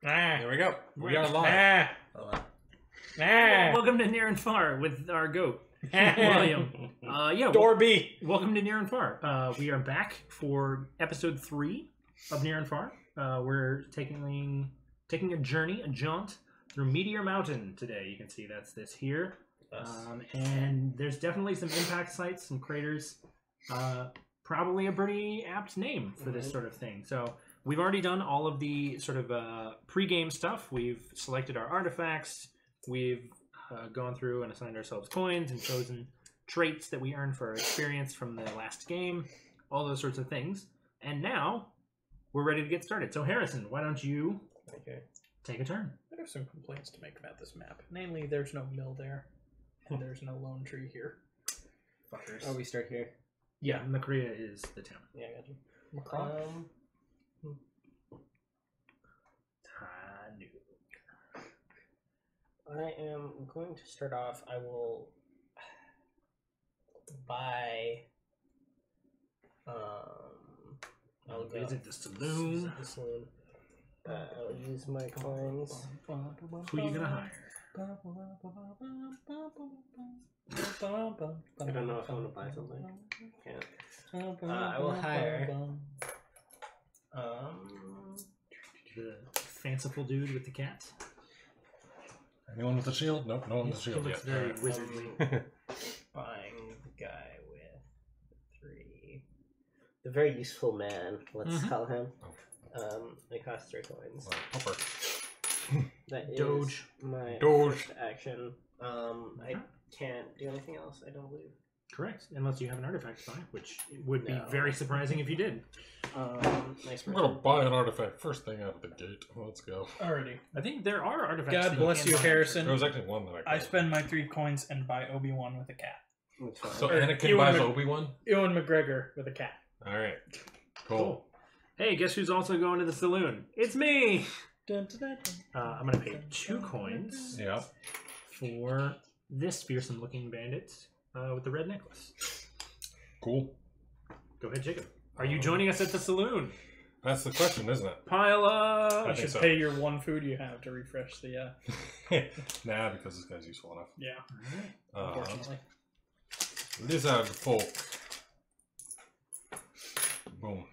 There we go. We are live. Welcome to Near and Far with our goat, William. Dorby. Welcome to Near and Far. We are back for episode 3 of Near and Far. We're taking a jaunt through Meteor Mountain today. You can see that's this here. And there's definitely some impact sites, some craters. Probably a pretty apt name for this sort of thing. So we've already done all of the sort of pre-game stuff. We've selected our artifacts. We've gone through and assigned ourselves coins and chosen traits that we earned for our experience from the last game. All those sorts of things. And now we're ready to get started. So Harrison, why don't you take a turn? There are some complaints to make about this map. Namely, there's no mill there, and there's no lone tree here. Fuckers. Oh, we start here. Yeah, Macria is the town. Yeah, I got you. I am going to start off. I will buy. I'll visit the saloon. I'll use my coins. Who are you gonna hire? I don't know if I want to buy something. Can't. I will hire. The fanciful dude with the cat. Anyone with a shield? Nope, no one with a shield He yet. looks very wizardly. Buying the guy with 3. The very useful man, let's call him. It costs 3 coins. Popper. That is Doge. my Doge. first action. I can't do anything else, I don't believe. Correct, unless you have an artifact to buy, which would be No. very surprising if you did. Nice I'm person. gonna buy an artifact first thing out of the gate. Let's go. Alrighty. I think there are artifacts. God that bless can you, buy. Harrison. There was actually one that I I spend my 3 coins and buy Obi-Wan with a cat. That's fine. So Or Anakin Ewan buys Mc- Obi-Wan? Ewan McGregor with a cat. Alright. Cool. Cool. Hey, guess who's also going to the saloon? It's me! Dun, dun, dun, dun. I'm going to pay 2 coins Yeah. for this fearsome-looking bandit with the red necklace. Cool. Go ahead, Jacob. Are you joining us at the saloon? That's the question, isn't it? Pile up! I think should so. pay your 1 food you have to refresh the, Nah, because this guy's useful enough. yeah, Uh, unfortunately. Lizard folk. Boom.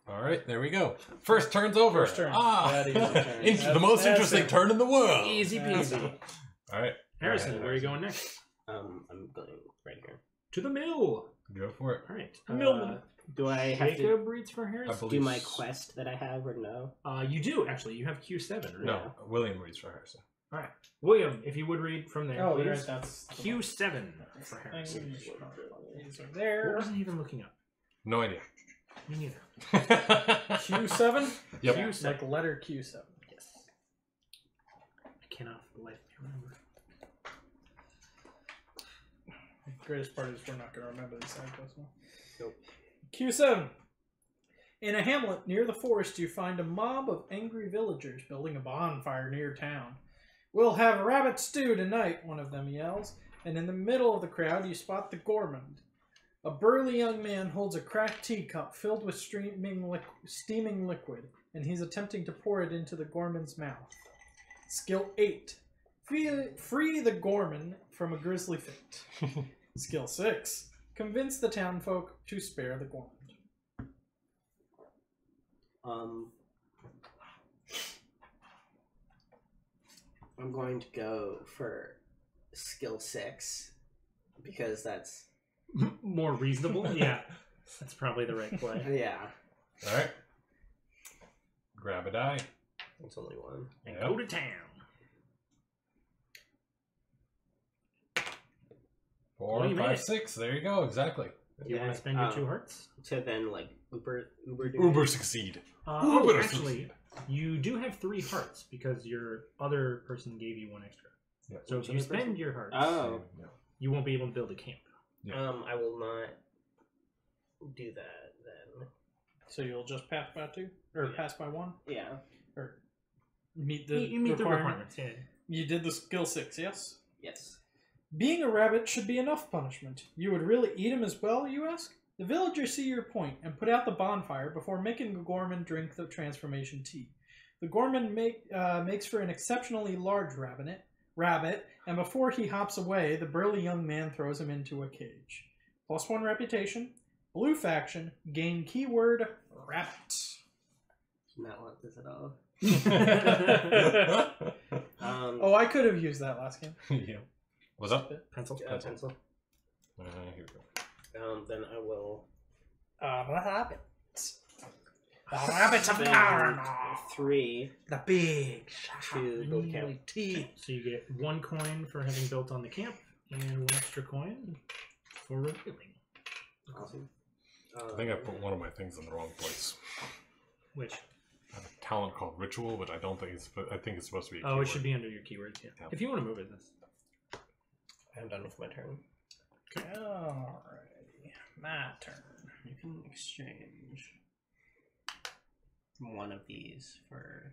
Alright, there we go. First turn's over. First turn. Ah! That easy turn. The most That's interesting it. turn in the world. Easy peasy. Alright. Harrison, Alright, where are you going next? I'm going right here. To the mill! Go for it. All right. Millman. Do I have to Jacob reads for I Harrison? believe do my quest that I have or no? You do, actually. You have Q7, right? No, William reads for Harrison. All right. William, if you would read from there, Oh, please. right, that's Q7 for Harrison. These are What there. was I even looking up? No idea. Me neither. Q7? Yep. Yeah, like letter Q7. Yes. I cannot for the life of me remember. The greatest part is we're not going to remember these side quests now. Nope. Q7. In a hamlet near the forest, you find a mob of angry villagers building a bonfire near town. "We'll have rabbit stew tonight," one of them yells, and in the middle of the crowd you spot the gourmand. A burly young man holds a cracked teacup filled with steaming liquid, and he's attempting to pour it into the gourmand's mouth. Skill 8. Free the gourmand from a grisly fate. Skill 6. Convince the townfolk to spare the gourmand. I'm going to go for skill 6 because that's More reasonable? Yeah. That's probably the right play. yeah. Alright. Grab a die. It's only 1. And Yep. go to town. 4, Well, you made 5, it. 6. There you go. Exactly. You want to spend your 2 hearts? To then like Uber do Uber it? succeed. Oh, actually, you do have 3 hearts because your other person gave you 1 extra. Yeah. So if you spend your hearts, Oh. Yeah. you won't be able to build a camp. Yeah. I will not do that then. So you'll just pass by 2? Or pass by 1? Yeah. Or meet the You meet the requirements, yeah. You did the skill 6, yes? Yes. Being a rabbit should be enough punishment. You would really eat him as well, you ask? The villagers see your point and put out the bonfire before making the gourmand drink the transformation tea. The gourmand makes for an exceptionally large rabbit, and before he hops away, the burly young man throws him into a cage. +1 reputation, blue faction, gain keyword rabbit. Not want this at all. Oh, I could have used that last game. Yeah. What's up? Pencil. Pencil. Here we go. Then I will. Rabbit. The rabbit of Paranor. 3 The big, to build camp. teeth. So you get 1 coin for having built on the camp, and 1 extra coin for revealing. Awesome. I think I put one of my things in the wrong place. Which? I have a talent called Ritual, but I don't think it's. I think it's supposed to be. A Oh, keyword. it should be under your keywords. Yeah. Yeah. If you want to move it, that's. I'm done with my turn. Alrighty. My turn. You can exchange one of these for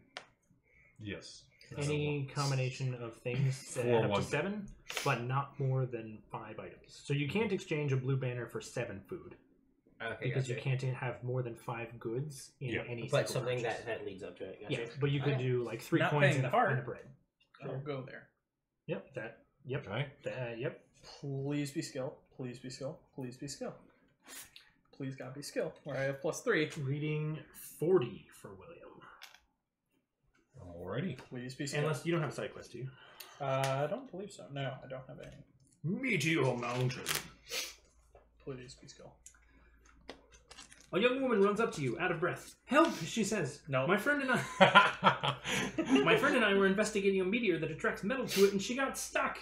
Yes. Any combination of things that For add up one to 7, but not more than 5 items. So you can't exchange a blue banner for 7 food. okay, Because you gotcha. can't have more than 5 goods in Yeah. any But single something purchase. that leads up to it. Gotcha. Yeah, but you could do like 3 Not coins paying and the a, heart. and a bread. I'll go there. Yep, that. Yep, Okay. yep. Please be skill. Please be skill. Please be skill. Please gotta be skill. Where I have +3. Reading 40 for William. Alrighty. Please be skill. Unless you don't have a side quest, do you? I don't believe so. No, I don't have any. Meteor Mountain. Please be skill. A young woman runs up to you, out of breath. Help, she says. No. My friend and I were investigating a meteor that attracts metal to it, and she got stuck.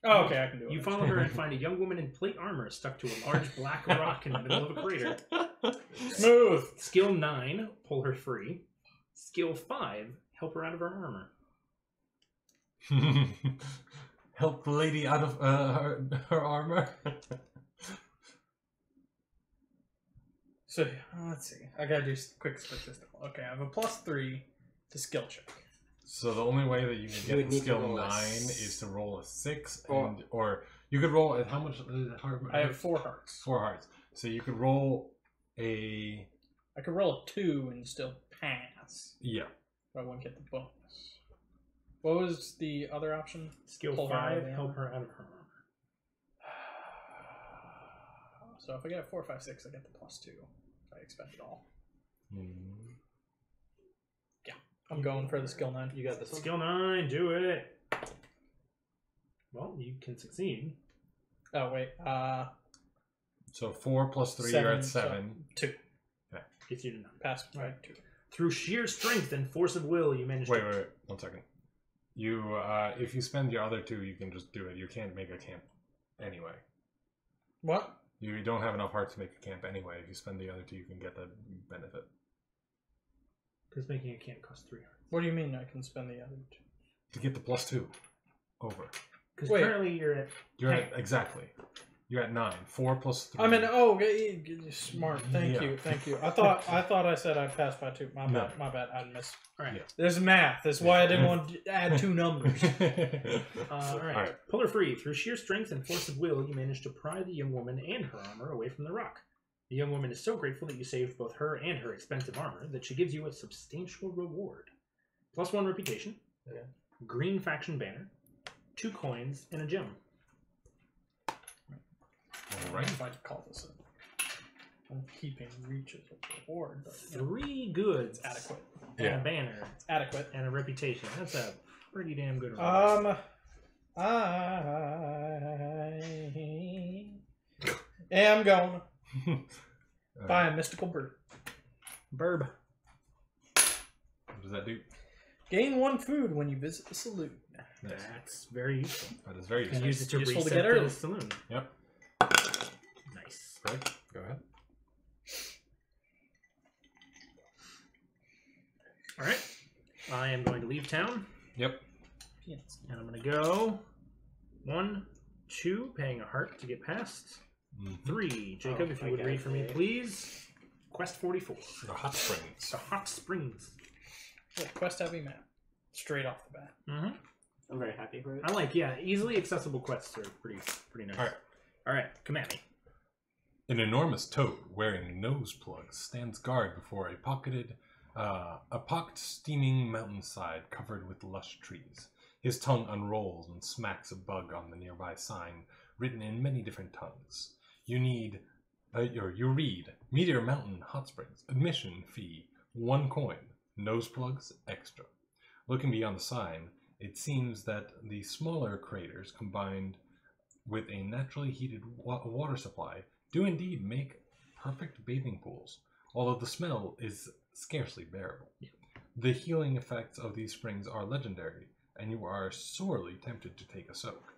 Oh, okay, I can do it. You follow her and find a young woman in plate armor stuck to a large black rock in the middle of a crater. Smooth. Skill 9, pull her free. Skill 5, help her out of her armor. Help the lady out of her armor. So let's see. I gotta do quick statistical. Okay, I have a +3 to skill check. So the only way that you can You get would the need to skill roll 9 a is to roll a 6, Or- and, or you could roll at how much? I have 4 hearts. 4 hearts. So you could roll a I could roll a 2 and still pass. yeah. But I wouldn't get the bonus. What was the other option? Skill Pull her out 5, of the help armor. her out of her armor. So if I get a 4, 5, 6, I get the +2. I expend it all. I'm going for the skill 9. You got this one? Skill 9, do it. Well, you can succeed. Oh wait, So 4 plus 3, you're at 7. 2. Gets you to 9. Pass by Right. 2. Through sheer strength and force of will, you manage Wait, to... wait, 1 second. You, if you spend your other 2, you can just do it. You can't make a camp anyway. What? You don't have enough hearts to make a camp anyway. If you spend the other 2, you can get the benefit. Because making a camp costs 3 hearts. What do you mean I can spend the other 2? To get the +2 over. Because Wait. currently you're at... You're at, exactly. You're at 9. 4 plus 3. I mean, oh, smart. Thank Yeah. you, thank you. I thought I said I passed by 2. My No. bad. My bad. I missed. All right. Yeah. There's math. That's why I didn't want to add 2 numbers. All right. Alright. Pull her free. Through sheer strength and force of will, you manage to pry the young woman and her armor away from the rock. The young woman is so grateful that you saved both her and her expensive armor that she gives you a substantial reward. +1 reputation, Okay. green faction banner, 2 coins, and a gem. Alright. If I call this a keeping reach as a reward, but 3 goods, it's adequate. and Yeah. a banner, It's adequate. and a reputation. That's a pretty damn good reward. I am going to buy a mystical bird. Burb. What does that do? Gain 1 food when you visit the saloon. Nice. That's very useful. That is very You can useful. use it to Useful to reset get early. the saloon. Yep. Nice. Greg, go ahead. All right. I am going to leave town. Yep. Peanuts. And I'm going to go 1, 2, paying a heart to get past. 3, Jacob, if you would read for me, please. Quest 44. The hot springs. The Hot Springs. Yeah, quest heavy map. Straight off the bat. Mm-hmm. I'm very happy for it. I like, yeah, easily accessible quests are pretty nice. All right. All right, come at me. An enormous toad wearing nose plugs stands guard before a pocketed A pocked, steaming mountainside covered with lush trees. His tongue unrolls and smacks a bug on the nearby sign, written in many different tongues. You read, Meteor Mountain Hot Springs, admission fee, 1 coin, nose plugs extra. Looking beyond the sign, it seems that the smaller craters combined with a naturally heated water supply do indeed make perfect bathing pools, although the smell is scarcely bearable. Yeah. The healing effects of these springs are legendary, and you are sorely tempted to take a soak.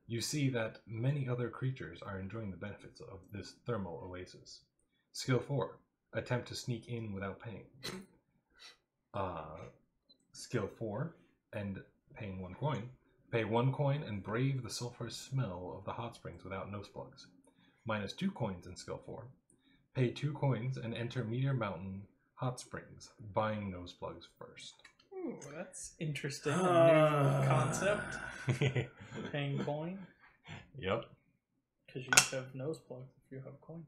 You see that many other creatures are enjoying the benefits of this thermal oasis. Skill 4. Attempt to sneak in without paying. Skill 4, and paying 1 coin. Pay 1 coin and brave the sulfurous smell of the hot springs without nose plugs. Minus 2 coins in Skill 4. Pay 2 coins and enter Meteor Mountain Hot Springs, buying nose plugs first. Ooh, that's interesting. A new concept. Paying coin. Yep. Because you have nose plugs if you have coin.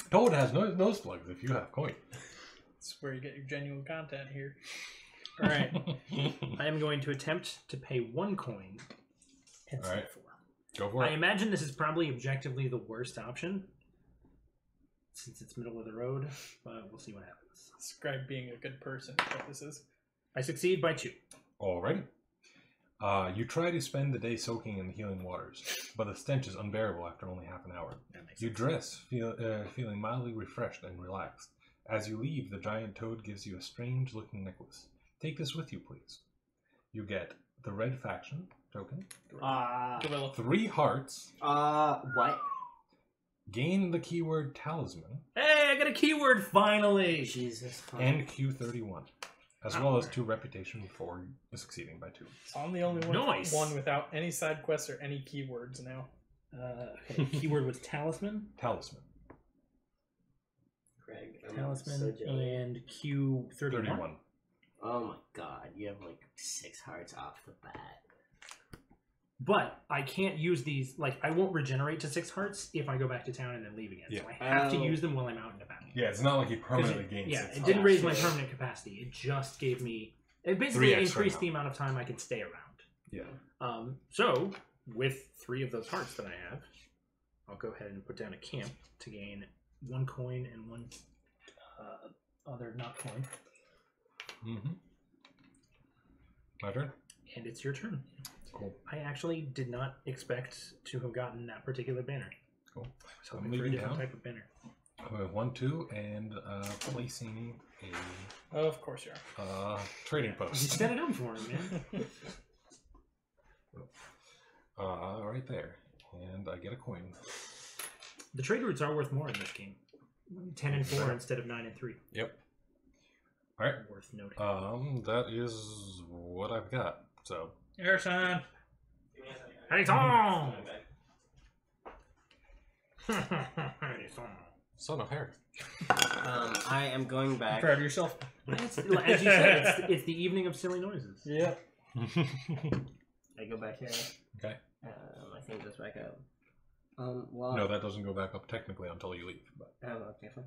Toad has nose plugs if you have coin. That's where you get your genuine content here. All right. I am going to attempt to pay 1 coin and All right. Skill 4. Go for I it. imagine this is probably objectively the worst option, since it's middle of the road, but we'll see what happens. Describe being a good person. What this is. I succeed by 2. Alrighty. You try to spend the day soaking in the healing waters, but the stench is unbearable after only half an hour. That makes You sense. dress, feeling mildly refreshed and relaxed. As you leave, the giant toad gives you a strange-looking necklace. Take this with you, please. You get the red faction token, Gorilla. 3 hearts, What? gain the keyword talisman, Hey, I got a keyword finally! Jesus. and Q31, as well as 2 reputation for succeeding by 2. So I'm the only Nice. one without any side quests or any keywords now. Okay, keyword was talisman. Talisman. Craig, I'm Talisman so jealous. and Q31. 31. Oh my god, you have like 6 hearts off the bat. But I can't use these, like, I won't regenerate to 6 hearts if I go back to town and then leave again. Yeah. So I have to Oh. use them while I'm out and about. Yeah, it's not like you 'Cause permanently it, gain yeah, 6 it hearts. didn't raise my permanent capacity. It just gave me, it basically 3 extra increased now. the amount of time I could stay around. Yeah. So, with 3 of those hearts that I have, I'll go ahead and put down a camp to gain 1 coin and 1 other not coin. Mm-hmm. My turn? And it's your turn. Cool. I actually did not expect to have gotten that particular banner. Cool. So I'm I'm for a leaving different down. type of banner. I'm at 1, 2, and placing Of course you are. a trading You post. set it up for him, man. Right there. And I get a coin. The trade routes are worth more in this game. 10 and 4 instead of 9 and 3. Yep. Alright. Worth noting. That is what I've got. So, Harrison. Hey, Tom! Hey, Tom. son of Harry. I am going back. Proud of yourself. As you said, it's the evening of silly noises. Yeah. I go back here. Okay. I think it goes back up. Well, No, that doesn't go back up technically until you leave. But oh, okay, fine.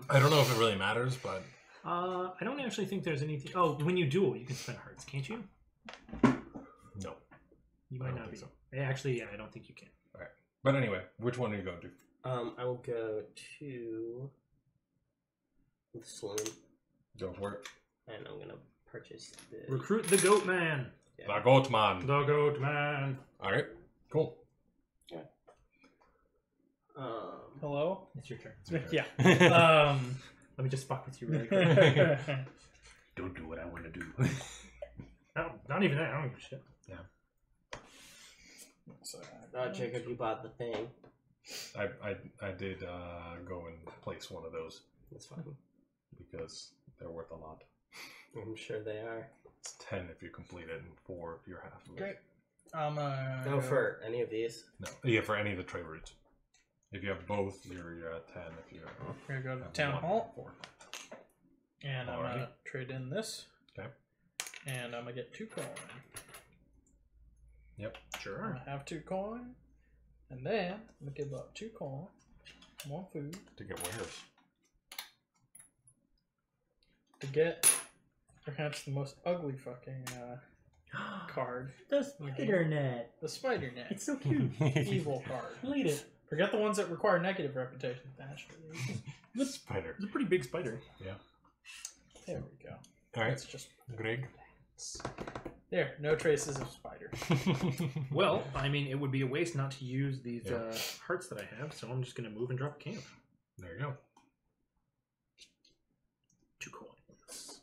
I don't know if it really matters, but I don't actually think there's anything. Oh, when you duel, you can spend hearts, can't you? no. You I might don't not think be. so. Actually, yeah, I don't think you can. But anyway, which one are you going to? I will go to the saloon, Go for it. and I'm gonna purchase the. Recruit the goat man. Yeah. The Goatman. The goat man. Alright. Cool. Hello? It's your turn. Yeah. Let me just fuck with you really quick. Don't do what I want to do. Oh, not even that. I don't give a shit. So, Jacob, you bought the thing. I did go and place one of those That's fine. because they're worth a lot. I'm sure they are. It's 10 if you complete it and 4 if you're half of it. Great. Go for any of these. No, yeah, for any of the trade routes. If you have both, you're at 10. If you We're gonna go to have town one, hall, 4. and I'm Alright. gonna trade in this. Okay. And I'm gonna get 2 coin. Yep. I'm Sure. gonna have 2 coin, and then I'm gonna give up 2 coin, 1 food, To get wares. to get perhaps the most ugly fucking card. The spider net. The spider net. It's so cute. Evil card. Look at it. Forget the ones that require negative reputation. Naturally. Spider. It's a pretty big spider. Yeah. There we go. All right. It's just Greg. there. No traces of spider. Well, I mean, it would be a waste not to use these hearts that I have, so I'm just going to move and drop a camp. There you go. 2 coins.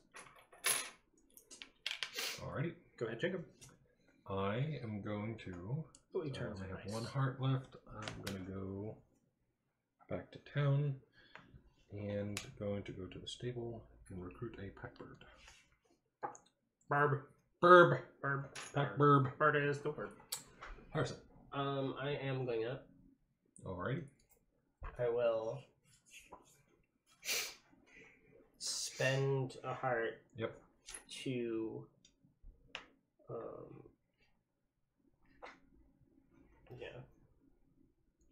Alrighty. Go ahead, Jacob. I am going to. Oh, you turn I have nice. 1 heart left. I'm going to go back to town and going to go to the stable and recruit a pack bird. Barb. Burb. Barb. Pack burb. Barb is the word. Harrison. I am going up. Alrighty. I will spend a heart. Yep. To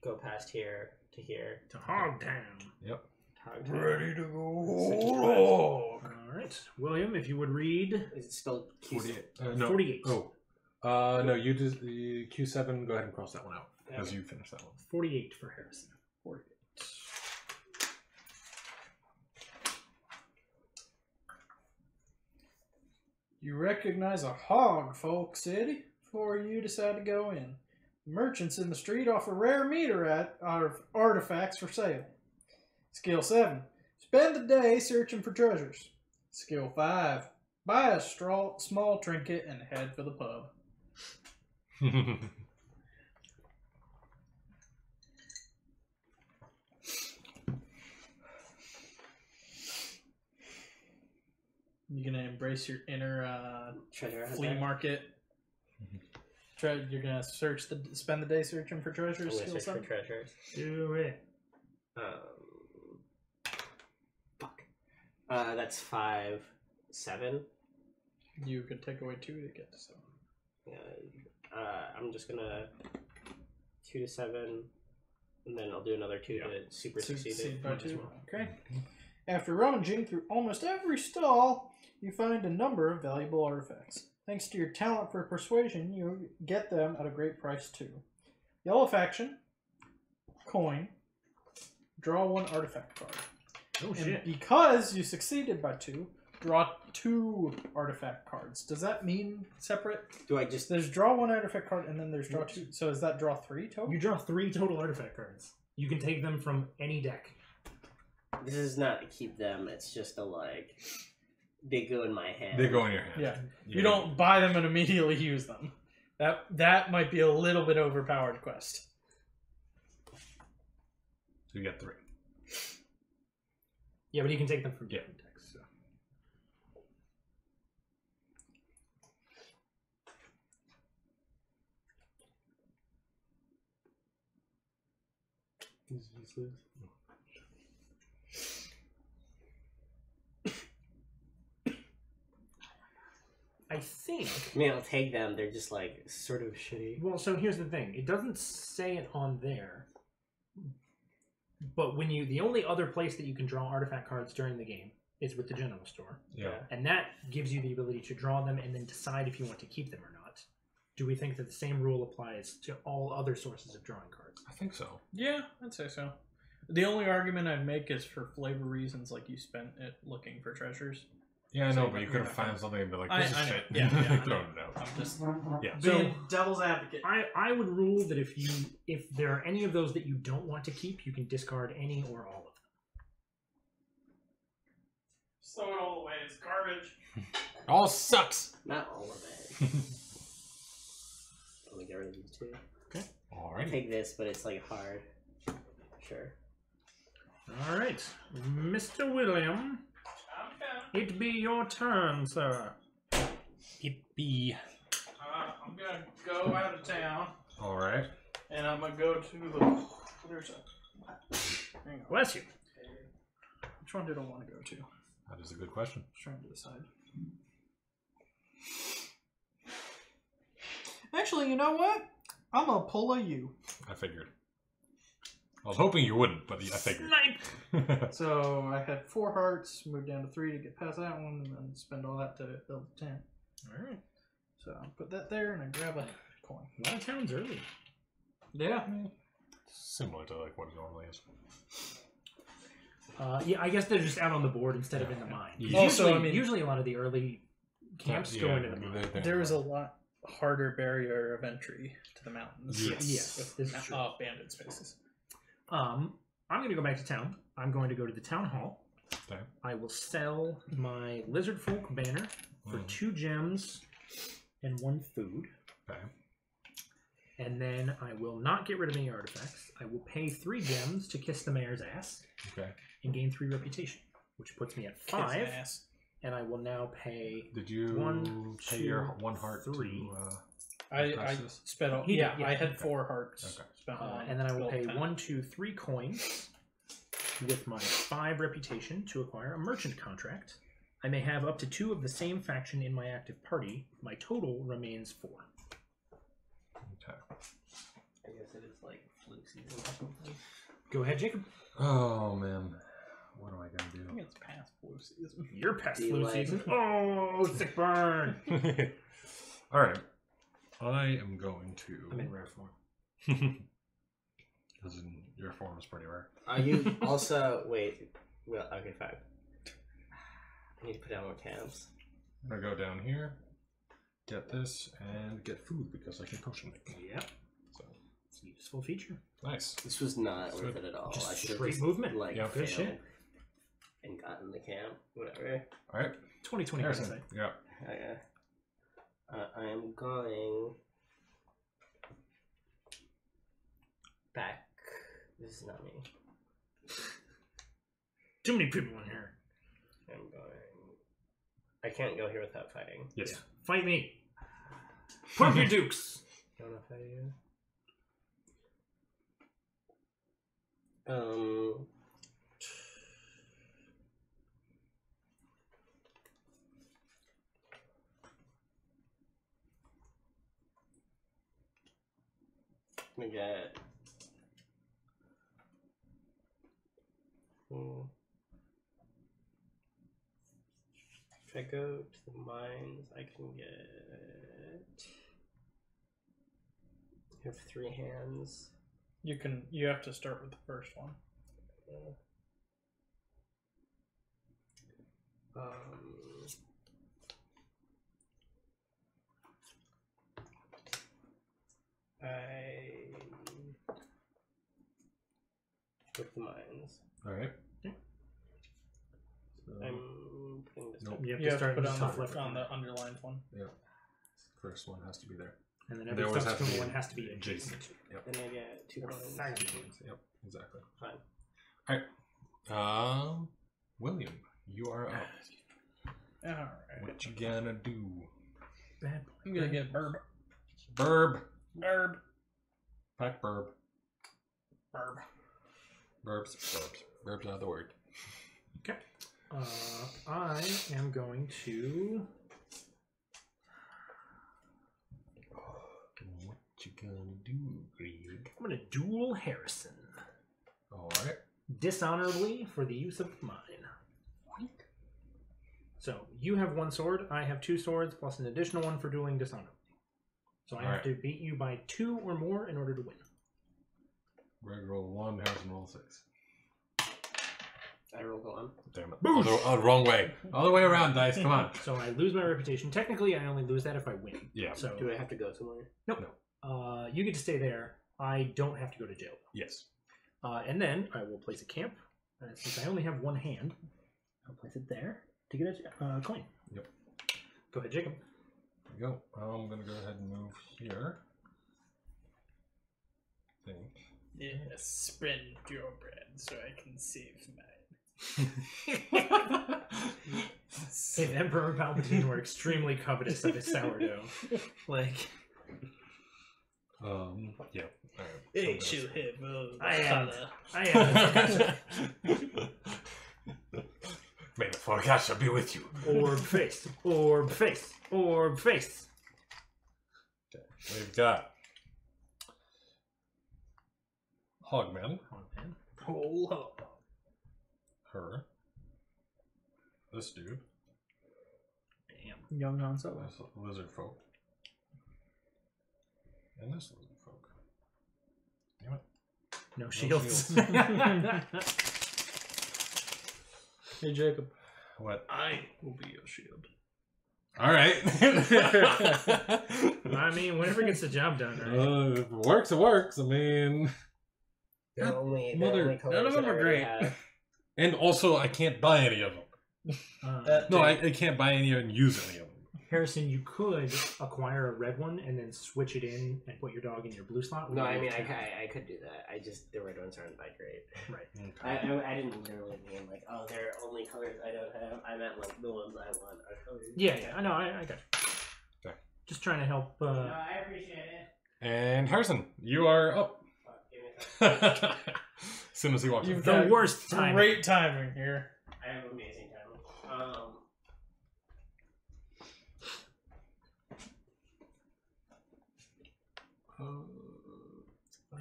go past here to here. To Hogtown. Yep. Ready to go. All right. William, if you would read. Is it still Q? 48. No. 48. Oh. No, you just the Q7. Go ahead and cross that one out as you finish that one. 48 for Harrison. 48. You recognize a hog, Folk City, before you decide to go in. Merchants in the street offer rare meteor artifacts for sale. Skill 7. Spend the day searching for treasures. Skill 5. Buy a small trinket and head for the pub. You're gonna embrace your inner Treasure flea hunter. market. You're gonna spend the day searching for treasures. I'm gonna search for treasures. Do it. Fuck. That's 5, 7. You could take away 2 to get to 7. I'm just gonna 2 to 7, and then I'll do another 2 to super succeed it. by 2. Okay. After rummaging through almost every stall, you find a number of valuable artifacts. Thanks to your talent for persuasion, you get them at a great price too. Yellow faction, coin, draw 1 artifact card. Oh, And shit. because you succeeded by 2, draw 2 artifact cards. Does that mean separate? Do I just... There's draw 1 artifact card and then there's draw 2. So is that draw 3 total? You draw 3 total artifact cards. You can take them from any deck. This is not to keep them, it's just to like... They go in my hand. They go in your hand. Yeah. You don't buy them and immediately use them. That might be a little bit overpowered quest. So you get 3. Yeah, but you can take them from different decks. So. I think. I mean, I'll take them. They're just like sort of shitty. Well, so here's the thing. It doesn't say it on there. But when the only other place that you can draw artifact cards during the game is with the general store. Yeah. And that gives you the ability to draw them and then decide if you want to keep them or not. Do we think that the same rule applies to all other sources of drawing cards? I think so. Yeah, I'd say so. The only argument I'd make is for flavor reasons, like you spent it looking for treasures. Yeah, I So know, you but you might- could have you're not found something and be like, I- this is I know. shit. Yeah, yeah, I know. Thrown it out. I'm just Yeah. being devil's advocate. I would rule that if there are any of those that you don't want to keep, you can discard any or all of them. Throw it all away. It's garbage. All sucks. Not all of it. Let me get rid of these 2. I'll Alright. take this, but it's like hard. Sure. All right, Mr. William, it be your turn, sir. It be. I'm gonna go out of town, Alright. and I'm gonna go to the. There's a. Hang on. Bless you. Which one did I want to go to? That is a good question. I was trying to decide. Actually, you know what? I'm gonna pull a U. I figured. I was hoping you wouldn't, but I figured. Snipe! So I had 4 hearts, moved down to 3 to get past that one, and then spend all that to build 10. Alright. So I put that there, and I grab a coin. A lot of towns early. Yeah. Similar to like what it normally is. Yeah, I guess they're just out on the board instead of in the mine. Yeah. Also, Usually, I mean- usually a lot of the early camps go into the mine. There is a lot harder barrier of entry to the mountains. Yes. Yes, this is true. Abandoned spaces. I'm going to go back to town. I'm going to go to the town hall. Okay. I will sell my lizard folk banner for 2 gems and 1 food. Okay. And then I will not get rid of any artifacts. I will pay 3 gems to kiss the mayor's ass Okay. and gain 3 reputation, which puts me at 5. Kiss ass. And I will now pay. Did you 1, pay 2, your 1 heart 3. to I Precious? spent all. He did, Yeah, yeah. I had 4 hearts. Okay. Spent one. And then I will built pay 10. 1, 2, 3 coins with my 5 reputation to acquire a merchant contract. I may have up to 2 of the same faction in my active party. My total remains 4. Okay. I guess it is like flu season or something. Go ahead, Jacob. Oh man, what am I I think gonna it's past flu season. Your past Do you flu like- season. Oh, sick burn. do? All right, I am going to. I'm in rare form. Because your form is pretty rare. Are you also wait? Well, okay, fine. I need to put down more camps. I'm gonna go down here, get this, and get food because I can potion make. Yep. So It's a useful feature. nice. This was not So worth it at all. just I should have straight just movement. like Yeah, good failed shit. and gotten the camp. Whatever. All right, 2020 Harrison. hindsight. Yeah. Okay. I am going back. This is not me. Too many people in here. I'm going. I can't go here without fighting. Yes. Yeah. Fight me. Put up your dukes. Don't know if I do. We get. If I go to the mines, I can get. I have 3 hands. You have to start with the first one. I with the mines. All right. Yeah. So, I'm putting this. Nope. You have You to have to start put in on the top left the, on corner. the underlined one. first one has to be there. And then They every always have to subsequent be one has to be adjacent. Yep. Then I get 2 Or coins. faction. Yep. Exactly. Fine. William, you are up. Alright. What you gonna do? Bad I'm gonna get burb. Burb. Burb. Pack burb. Burb. Burbs. Burbs. Burbs not the word. Okay. I am going to. What you gonna do, Greg? I'm going to duel Harrison Alright. dishonorably for the use of mine. What? So you have 1 sword. I have 2 swords plus an additional one for dueling dishonorably. So I have to beat you by 2 or more in order to win. Greg roll 1, Harrison roll 6. I rolled 1. Damn it. Boosh! Wrong way. All the way around, dice. Come on. So I lose my reputation. Technically, I only lose that if I win. Yeah. So Do I have to go somewhere? you get to stay there. I don't have to go to jail. Yes. And then I will place a camp. Since I only have 1 hand, I'll place it there to get a coin. Yep. Go ahead, Jacob. There you go. I'm gonna go ahead and move here. I think. Yes, spread your bread so I can save mine. If Emperor Palpatine were extremely covetous of his sourdough, like Yeah. Alright. It shall have all the I am. color. I am May the forecast be with you. orb face, orb face, orb face. We've got Hogman. Hogman. Whole hog. Her. This dude. Damn. Young Han Solo. This lizard folk. And this lizard folk. Damn it. No shields. Hey, Jacob. What? I will be your shield. Alright. I mean, whatever gets the job done, right? If it works, it works. I mean... They're only Mother, colors none of them that I are already great. have. And also, I can't buy any of them. That No, too. I can't buy any and use any of them. Harrison, you could acquire a red one and then switch it in and put your dog in your blue slot. No, I mean I could do that. I just the red ones aren't that great. Right. Okay. I didn't literally mean like, oh, they're only colors I don't have. I meant like the ones I want are colors. Yeah, I know. I got you. Okay. Just trying to help. No, I appreciate it. And Harrison, you are up. Fuck, give me a second. As soon as he walks in. You've The got worst time. Great timing here. I have amazing time.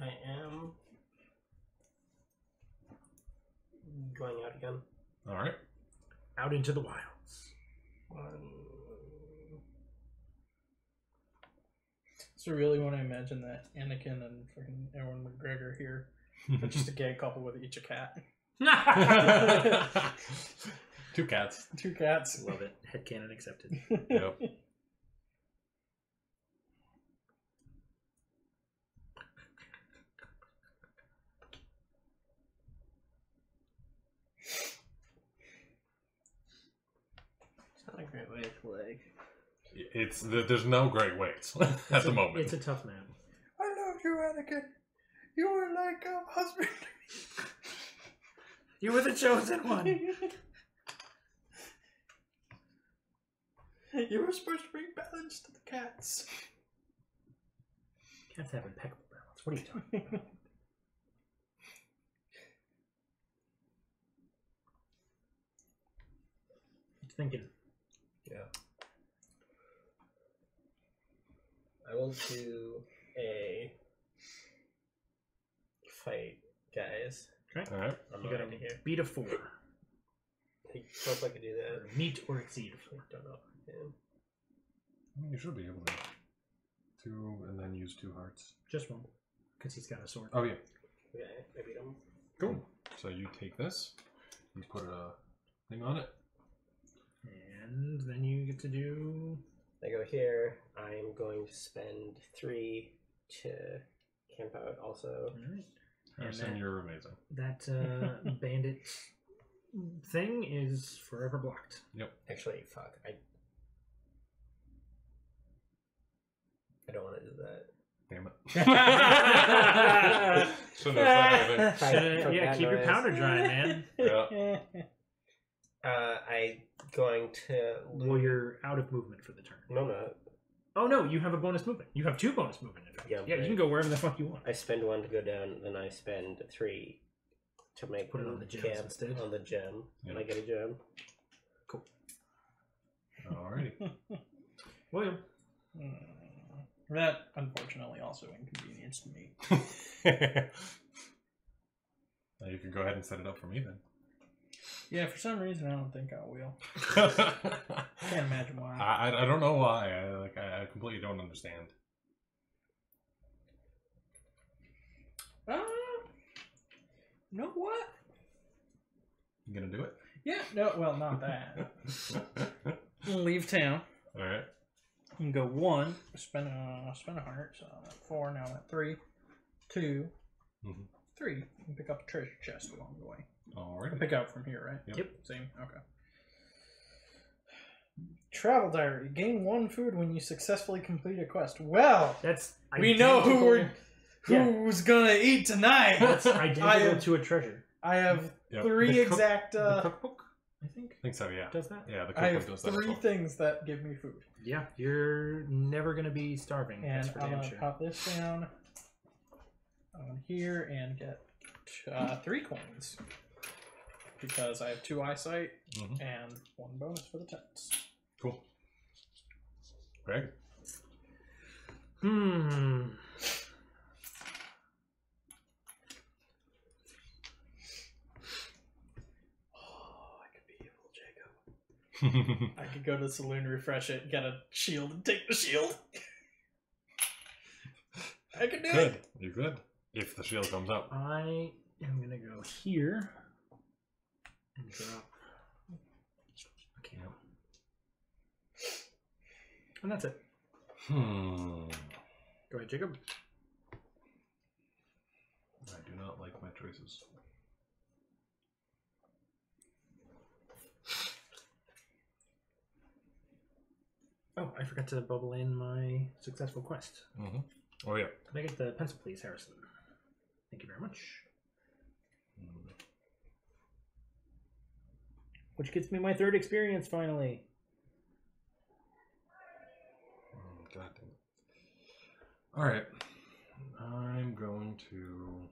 I am going out again. Alright. Out into the wilds. So really want to imagine that Anakin and freaking Ewan McGregor here, but just a gay couple with each a cat. 2 cats. 2 cats. Love it. Headcanon accepted. Yep. It's not a great way to like. There's no great ways at the moment. It's a tough man. I love you, Anakin. You were like a husband. You were the chosen one. You were supposed to bring balance to the cats. Cats have impeccable balance. What are you talking about? Thinking. Yeah. I will do a fight, guys. Alright. I'm You not gotta ready here. beat a 4. I hope I could do that. Or meet or exceed a 4. Don't know if I can. You should be able to. 2 and then use 2 hearts. Just one. Because he's got a sword. Oh, yeah. Okay, I beat him. Cool. So you take this. You put a thing on it. And then you get to do... I go here. I'm going to spend 3 to camp out also. Alright. Harrison, that- you're amazing. That bandit thing is forever blocked. Actually, fuck. I don't want to do that. Damn it. Shouldn't have said anything. Fuck Yeah, that keep your noise. powder dry, man. Yeah. I going to Well, you're out of movement for the turn. No, no. Oh no, you have a bonus movement. You have 2 bonus movement. In fact. Yeah, Yeah, you right. can go wherever the fuck you want. I spend 1 to go down, then I spend 3 to make Put it on the gems camp instead. on the gem, and Yeah. I get a gem. Alrighty. William. That unfortunately also inconvenienced me. Now you can go ahead and set it up for me then. Yeah, for some reason I don't think I will. I Can't imagine why. I don't know why. I completely don't understand. You know what? You gonna do it? Yeah, no, well, not that. I'm gonna leave town. Alright. And go 1, spend a heart, so I'm at 4, now I'm at 3, 2, Mhm. 3, and pick up a treasure chest along the way. Alright. Pick up from here, right? Yep. Same, okay. Travel diary. Gain 1 food when you successfully complete a quest. Well, That's we know identical- who's gonna eat tonight. That's identical I have, to a treasure. I have Yep. 3 The cook- exact. The cookbook, I think, I think so, yeah. does that. Yeah, the I cookbook have does that as 3 well. things that give me food. Yeah, you're never gonna be starving. And That's for I'm damn gonna sure. pop this down on here and get 3 coins because I have 2 eyesight Mhm. and 1 bonus for the tents. Cool. Greg? I could go to the saloon, refresh it, get a shield, and take the shield. I can do Good. it. You could. If the shield comes up. I am gonna go here and drop a camp. And that's it. Go ahead, Jacob. I do not like my choices. Oh, I forgot to bubble in my successful quest. Mm-hmm. Oh, yeah. Can I get the pencil, please, Harrison? Thank you very much. Which gets me my 3rd experience, finally. God damn it. All right. I'm going to...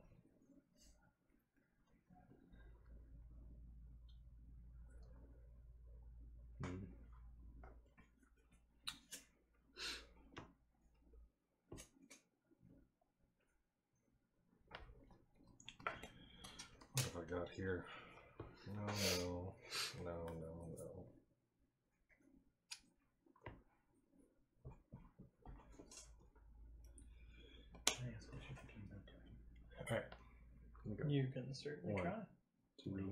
What have I got here? No. All right. Okay. You can certainly One. try. 2, 3.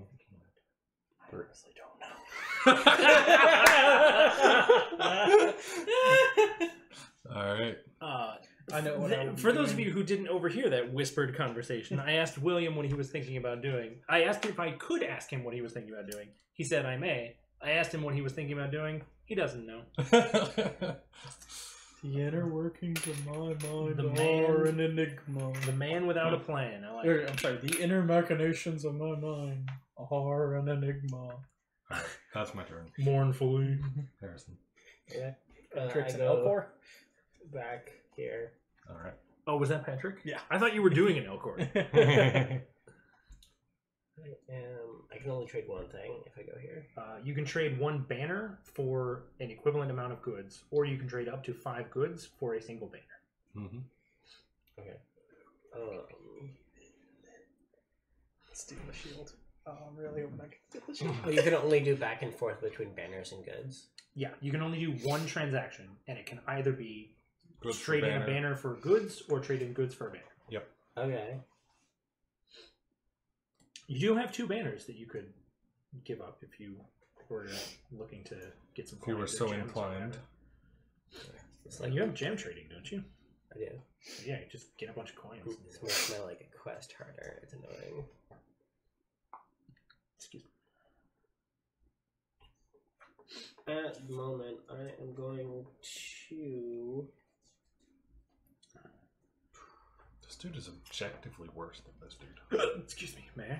I honestly don't know. All right. I know what I would be For those of doing. you who didn't overhear that whispered conversation, I asked William what he was thinking about doing. I asked if I could ask him what he was thinking about doing. He said I may. I asked him what he was thinking about doing. He doesn't know. The inner workings of my mind The are man- an enigma. The man without a plan. I like Or, it. I'm sorry, the inner machinations of my mind are an enigma. Alright, that's my turn. Mournfully. Harrison. Yeah. Tricks I and go Elcor? back here. Alright. Oh, was that Patrick? Yeah. I thought you were doing an Elcor. I can only trade one thing if I go here. You can trade 1 banner for an equivalent amount of goods, or you can trade up to 5 goods for a single banner. Mm-hmm. Okay. Steal the shield. Oh, I'm really hoping I can steal the shield. Oh, you can only do back and forth between banners and goods. Yeah, you can only do 1 transaction, and it can either be Goods for trading banner. a banner for goods or trading goods for a banner. Yep. Okay. You do have 2 banners that you could give up if you were looking to get some If you were coins or so gems or inclined. whatever. It's Like, you have gem trading, don't you? I do. Yeah, you just get a bunch of coins. This makes my like a quest harder. It's annoying. Excuse me. At the moment, I am going to. This dude is objectively worse than this dude. Excuse me, man.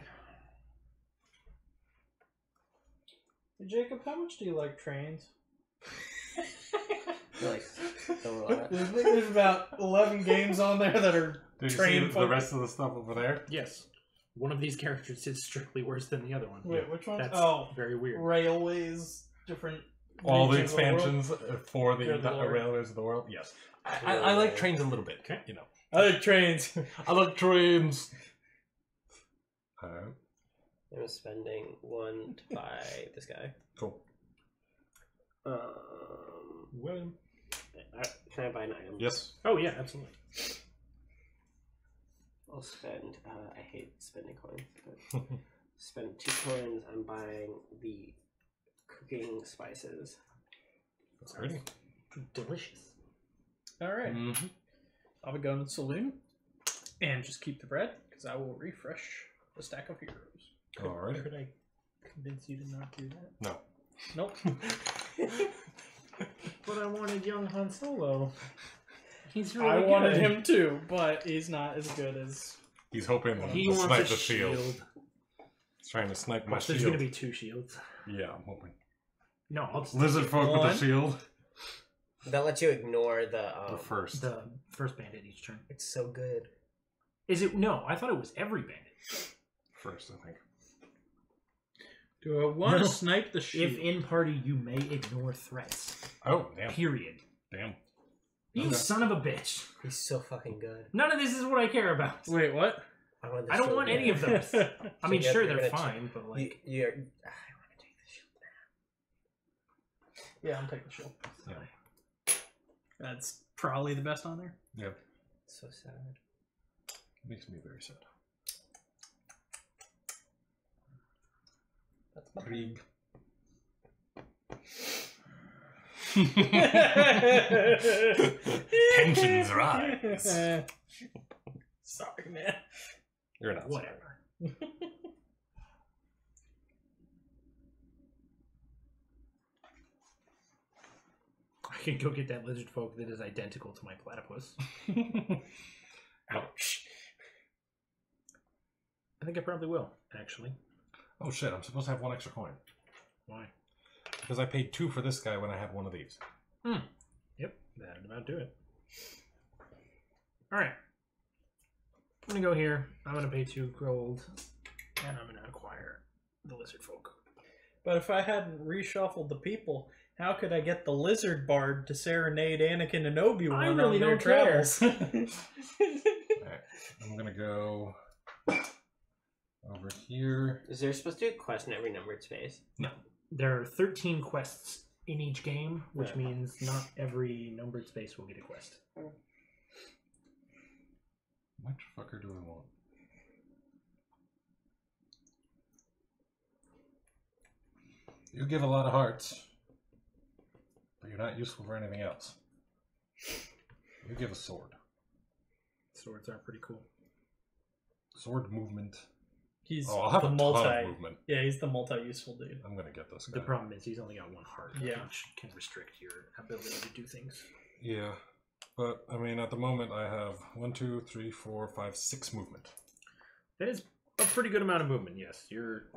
Hey, Jacob, how much do you like trains? Like, a lot. There's about 11 games on there that are Did you train see the focused. rest of the stuff over there? Yes. One of these characters is strictly worse than the other one. Wait, which one? That's Oh, very weird. railways, different. All the regions of world. expansions for the Good lord. railways of the world? Yes. I like trains a little bit. Okay. You know. I like trains. I like trains. Alright. I'm spending 1 to buy this guy. Cool. William. Can I buy an item? Yes. Oh, yeah, absolutely. I'll spend. I hate spending coins. But spend 2 coins. I'm buying the cooking spices. That's pretty. Delicious. All right. Mm-hmm. I'll be going to the saloon and just keep the bread because I will refresh the stack of heroes. Alright. Could I convince you to not do that? No. Nope. But I wanted young Han Solo. He's really I good. wanted him too, but he's not as good as. He's hoping He to wants snipe a the shield. shield. He's trying to snipe my Watch, there's shield. going to be 2 shields. Yeah, I'm hoping. No, I'll just Lizard folk with One. a shield. That lets you ignore the. The first. the first bandit each turn. It's so good. Is it? No, I thought it was every bandit. First, I think. Do I want No. to snipe the shield? If in party, you may ignore threats. Oh, damn. Period. Damn. You Okay. son of a bitch. He's so fucking good. None of this is what I care about. Wait, what? Want I don't want any of those. I mean, So sure, you're they're gonna fine, but like, You're. I want to take the shield Yeah, I'm taking the shield. Yeah. That's probably the best on there. Yeah. So sad. Makes me very sad. That's Krieg. Tensions rise. Sorry, man. You're not. Whatever. I can go get that lizard folk that is identical to my platypus. Ouch. I think I probably will, actually. Oh shit! I'm supposed to have one extra coin Why? because I paid 2 for this guy when I had one of these. Yep, that'd about do it. Alright. I'm gonna go here. I'm gonna pay 2 gold. And I'm gonna acquire the lizard folk. But if I hadn't reshuffled the people, how could I get the lizard bard to serenade Anakin and Obi-Wan I really on their don't care. travels? Alright, I'm gonna go over here. Is there supposed to be a quest in every numbered space? There are 13 quests in each game, which Yeah. means not every numbered space will get a quest. Which fucker do I want? You give a lot of hearts, but you're not useful for anything else. You give a sword. Swords are pretty cool. Sword movement. He's Oh, I'll have the a ton multi. of movement. Yeah, he's the multi-useful dude. I'm gonna get this guy. The problem is he's only got 1 heart, Yeah. which can restrict your ability to do things. Yeah, but I mean, at the moment, I have 1, 2, 3, 4, 5, 6 movement. That is a pretty good amount of movement, yes. You're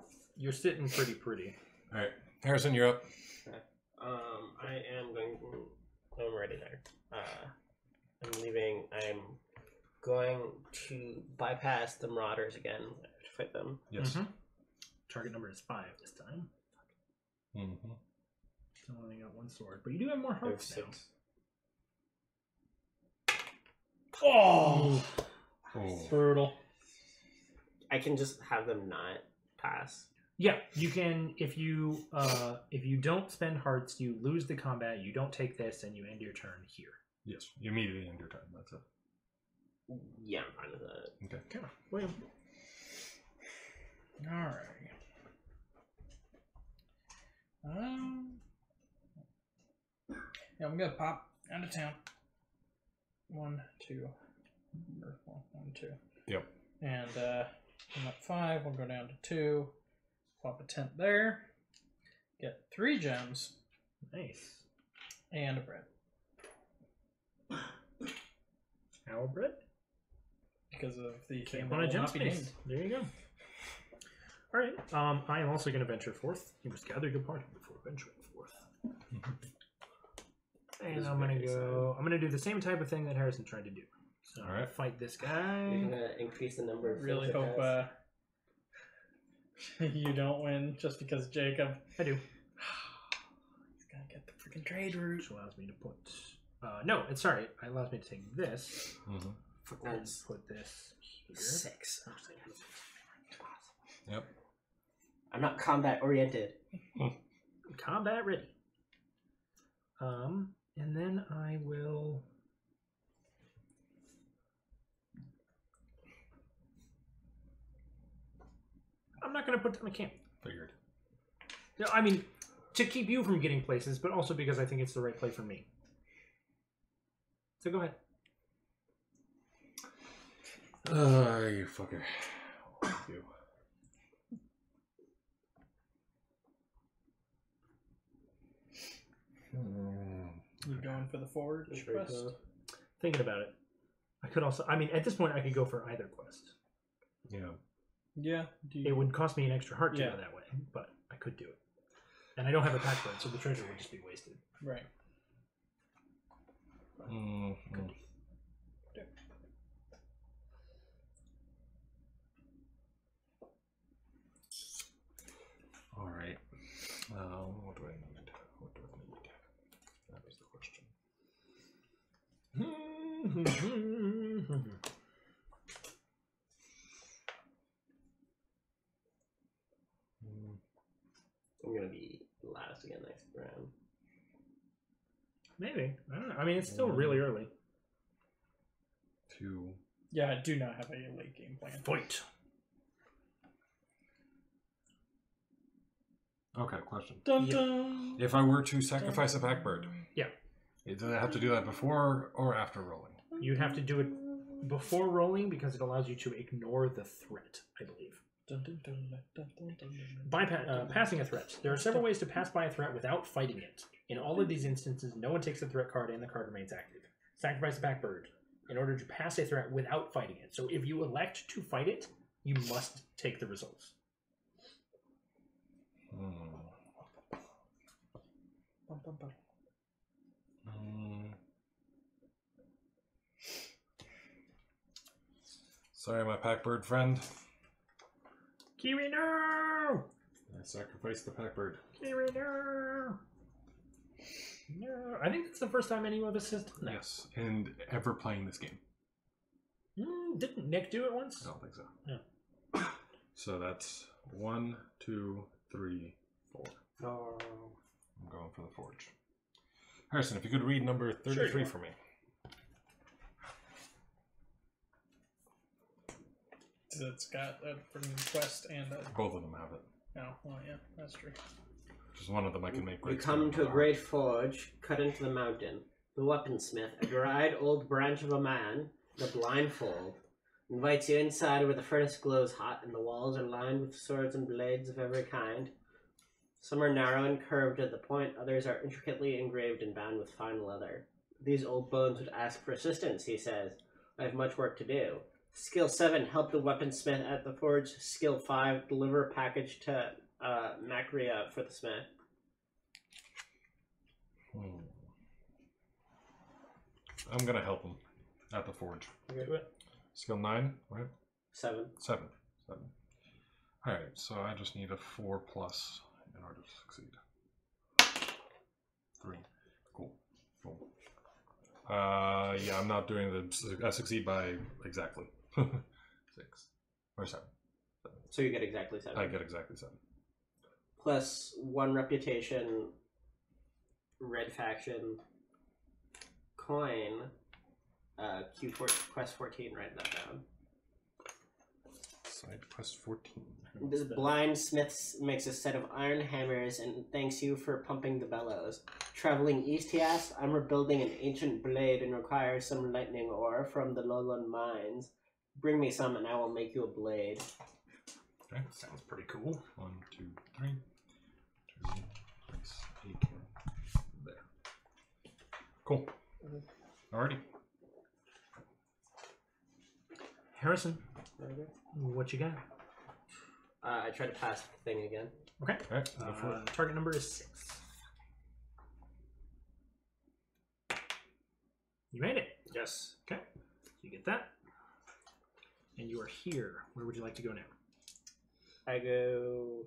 sitting pretty. All right, Harrison, you're up. I am going. I'm ready there. I'm leaving. I'm going to bypass the Marauders again to fight them. Yes. Mhm. Target number is 5 this time. Mm-hmm. So I only got 1 sword, but you do have more I have hearts now. 6. Oh, Oh. brutal. I can just have them not pass. Yeah, you can if you don't spend hearts, you lose the combat. You don't take this, and you end your turn here. Yes, you immediately end your turn. That's it. Yeah, I'm fine with that. Okay. Okay, William. All right. Yeah, I'm gonna pop out of town. 1, 2, or 1, 2. Yep. And I'm at 5. We'll go down to 2. Pop a tent there. Get 3 gems Nice. and a bread Owl bread. because of the thing Camp that on a will gem not be space. named. There you go. All right. I am also going to venture forth. You must gather your party before venturing forth. And Is I'm going to very go. I'm going to do the same type of thing that Harrison tried to do. So All right. fight this You're guy. gonna increase the number of. Really things it hope has. you don't win just because Jacob. I do. He's gonna get the freaking trade route. Which allows me to put. No, it's sorry. It allows me to take this. Mm-hmm. And That's put this here. 6. Yep. I'm not combat oriented. Combat ready. And then I will. I'm not going to put down a camp. Figured. No, I mean, to keep you from getting places, but also because I think it's the right play for me. So go ahead. You fucker. You. You going for the forward That's very quest? cool. Thinking about it. I could also, I mean, at this point, I could go for either quest. Yeah. Yeah. Do you... It would cost me an extra heart to Yeah. go that way, but I could do it. And I don't have a pack bread, so the treasure would just be wasted. Right. Mm-hmm. All right. What do I need? What do I need? That is the question. I'm gonna be last again next round. Maybe. I don't know. I mean, it's still really early. 2. Yeah, I do not have a late game plan. Fight. Okay, question. Dun, Yeah. dun. If I were to sacrifice a packbird, Yeah. do I have to do that before or after rolling? You'd have to do it before rolling because it allows you to ignore the threat, I believe. Dun, dun, dun, dun, dun, dun, dun, By passing a threat. There are several ways to pass by a threat without fighting it. In all of these instances, no one takes the threat card and the card remains active. Sacrifice a packbird in order to pass a threat without fighting it. So if you elect to fight it, you must take the results. Bum, bum, bum. Sorry, my packbird friend. Kiwi, no! I sacrificed the packbird. Kiwi, no! No. I think it's the first time any of us has done that. Yes, and ever playing this game. Didn't Nick do it once? I don't think so. Yeah. So that's 1, 2, 3, 4. Oh. I'm going for the forge. Harrison, if you could read number 33 Sure. for me. It's got a freaking quest and a... Both of them have it. Oh, well, yeah, that's true. Just one of them I can make We great. come to a stone. great forge, cut into the mountain. The weaponsmith, a dried old branch of a man, the blindfold, invites you inside where the furnace glows hot and the walls are lined with swords and blades of every kind. Some are narrow and curved at the point, others are intricately engraved and bound with fine leather. These old bones would ask for assistance, he says. I have much work to do. Skill 7, help the weaponsmith at the forge. Skill 5, deliver a package to Macria for the smith. I'm gonna help him at the forge. Do it. Skill 9, right? 7. 7. Alright, so I just need a 4 plus in order to succeed. 3. Cool. Yeah, I'm not doing the... I succeed by exactly. 6. Or 7. So you get exactly 7. I get exactly 7. Plus 1 reputation, red faction, coin, quest 14, write that down. Side quest 14. The blind smith makes a set of iron hammers and thanks you for pumping the bellows. Traveling east, he asks, I'm rebuilding an ancient blade and require some lightning ore from the lowland mines. Bring me some and I will make you a blade. Okay, sounds pretty cool. 1, 2, 3. 2, 6, 8. There. Cool. Alrighty. Harrison, what you got? I tried to pass the thing again. Okay. Alright, go for it. Target number is 6. You made it. Yes. Okay. You get that. And you are here. Where would you like to go now? I go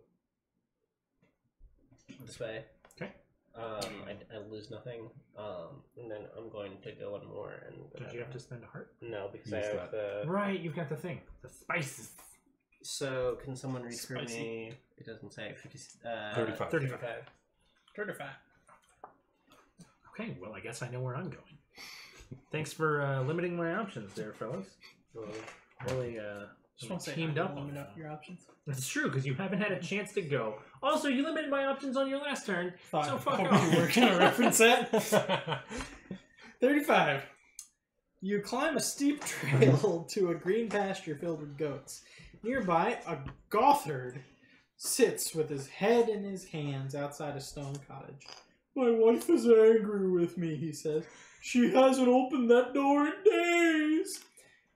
this way. Okay. I lose nothing. And then I'm going to go one more. And Did you have to spend a heart? No, because Use I have the... Right, you've got the thing. The spices. So, can someone read for Spicy. me? It doesn't say. 50, 35. 35. 35. Okay, well, I guess I know where I'm going. Thanks for limiting my options there, fellas. Really, Just want to say, teamed up. limit up your options. That's true, because you haven't had a chance to go. Also, you limited my options on your last turn, so fuck Hope off. you were going to reference that. 35. You climb a steep trail to a green pasture filled with goats. Nearby, a gothard sits with his head in his hands outside a stone cottage. My wife is angry with me, he says. She hasn't opened that door in days.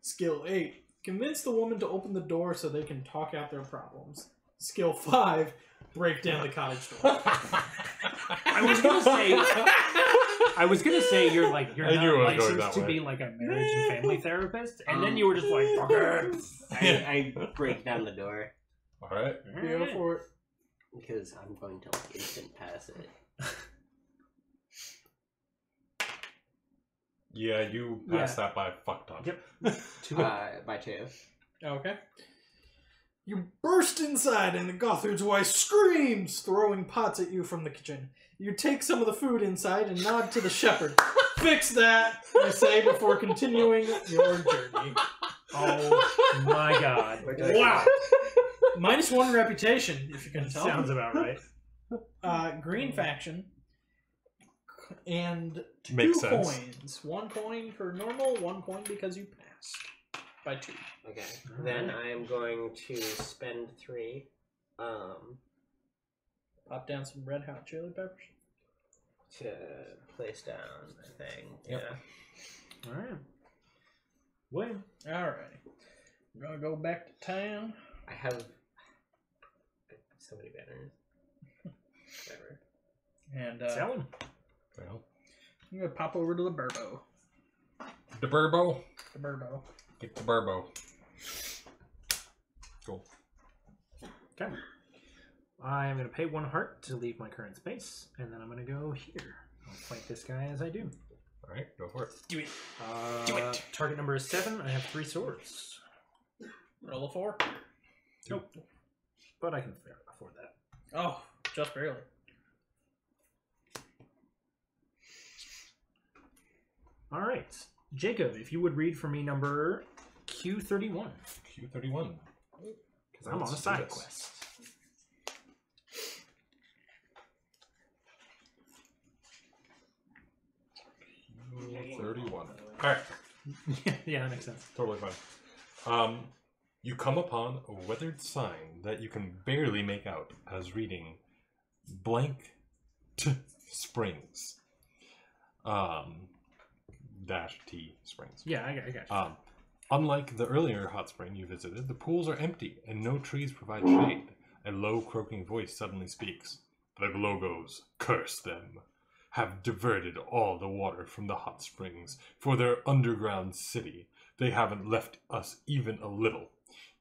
Skill 8. Convince the woman to open the door so they can talk out their problems. Skill 5. Break down the cottage door. I was gonna say you're I not knew it was going licensed that to way. be like a marriage and family therapist, and then you were just like, fuck it. I break down the door Alright. Go for it. because I'm going to like instant pass it. Yeah, you passed that by a fuck ton. Yep. 2. By 2. Okay. You burst inside and the Gothard's wife screams, throwing pots at you from the kitchen. You take some of the food inside and nod to the shepherd. Fix that, you say, before continuing your journey. Oh my god. Wow. -1 reputation, if you can tell. Sounds about right. Green faction. And 2 Makes sense. coins. 1 coin for normal, 1 coin because you passed. By 2. Okay. Then I am going to spend 3. Pop down some red hot chili peppers. To place down the thing. Yep. Yeah. Alright. William. Alright. We're gonna go back to town. I have so many banners. Whatever. And Sell him. Well, I'm gonna pop over to the Burbo. the Burbo. The Burbo. Get the Burbo. Cool. Okay. I'm going to pay 1 heart to leave my current space, and then I'm going to go here. I'll fight this guy as I do. Alright, go for it. Do it. Do it. Target number is 7. I have 3 swords. Roll a 4. Nope. But I can afford that. Oh, just barely. All right. Jacob, if you would read for me number Q31. Q31. Because I'm on a side quest. Q31. Alright, Yeah, that makes sense. totally fine. You come upon a weathered sign that you can barely make out as reading blank springs. Dash T springs. Yeah, I got you. Unlike the earlier hot spring you visited, the pools are empty and no trees provide shade. A low croaking voice suddenly speaks. The Glogos, curse them, have diverted all the water from the hot springs for their underground city. They haven't left us even a little.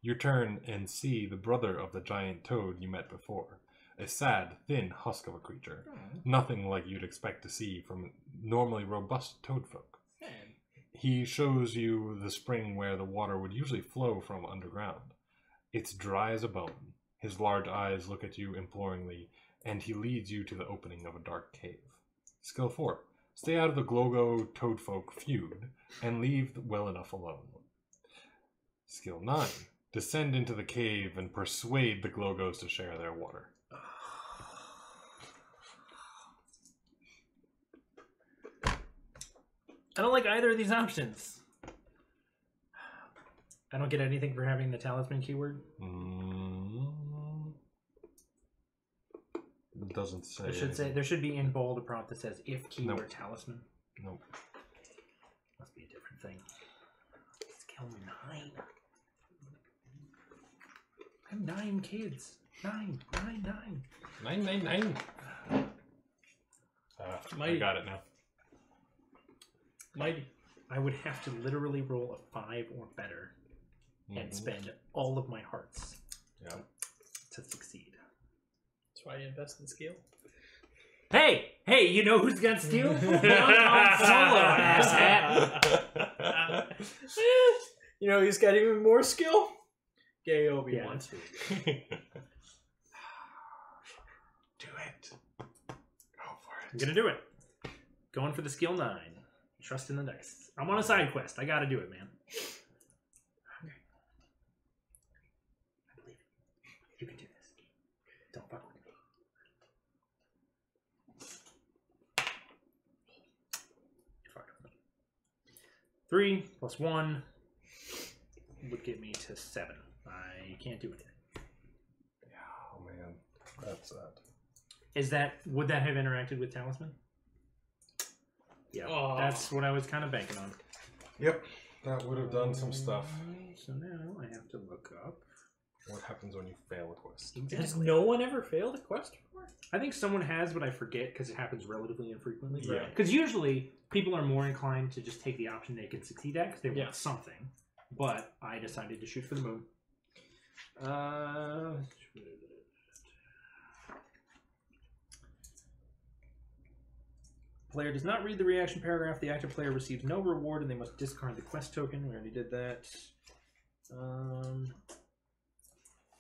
You turn and see the brother of the giant toad you met before. A sad, thin husk of a creature. Nothing like you'd expect to see from normally robust toad folk. He shows you the spring where the water would usually flow from underground. It's dry as a bone. His large eyes look at you imploringly, and he leads you to the opening of a dark cave. Skill 4. Stay out of the Glogo Toadfolk feud, and leave well enough alone. Skill 9. Descend into the cave and persuade the Glogos to share their water. I don't like either of these options. I don't get anything for having the talisman keyword. It doesn't say. It should say there should be in bold a prompt that says if keyword Nope. talisman. Nope. Must be a different thing. Skill 9. I have 9 kids. 9. 999. I Mighty. got it now. Mighty. I would have to literally roll a 5 or better and spend all of my hearts Yeah. to succeed. That's why you invest in skill. Hey, you know who's got skill? Non solo asshat. You know he's got even more skill? Gay Yeah, Obi-Wan. that's true. Do it. Go for I'm gonna do it. Going for the skill 9. Trust in the dice. I'm on a side quest. I gotta do it, man. Okay. I believe it. You can do this. Don't fuck with me. You fucked with me. 3 plus 1 would get me to 7. I can't do anything. Oh man, that's sad. Would that have interacted with Talisman? Yeah, Oh. that's what I was kind of banking on. Yep, that would have done some stuff. So now I have to look up. What happens when you fail a quest? Has no one ever failed a quest before? I think someone has, but I forget because it happens relatively infrequently. Yeah. Because usually people are more inclined to just take the option they can succeed at because they want something. But I decided to shoot for the moon. Player does not read the reaction paragraph. The active player receives no reward, and they must discard the quest token. We already did that.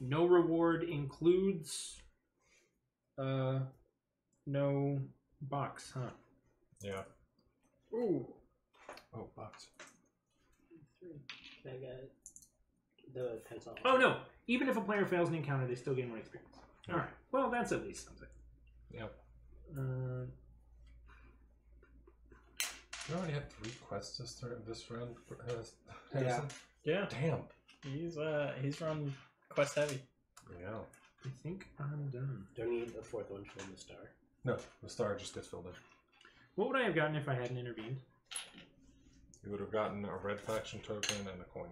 No reward includes no box, huh? Yeah. Ooh. Oh, box. Can I get the pencil? Oh no! Even if a player fails an encounter, they still gain 1 experience. Yeah. Alright. Well, that's at least something. Yep. Uh, You already had 3 quests this round. Yeah. Yeah. Damn. He's run quest heavy. Yeah. I think I'm done. Don't need the fourth one from the star. No, the star just gets filled in. What would I have gotten if I hadn't intervened? You would have gotten a red faction token and a coin.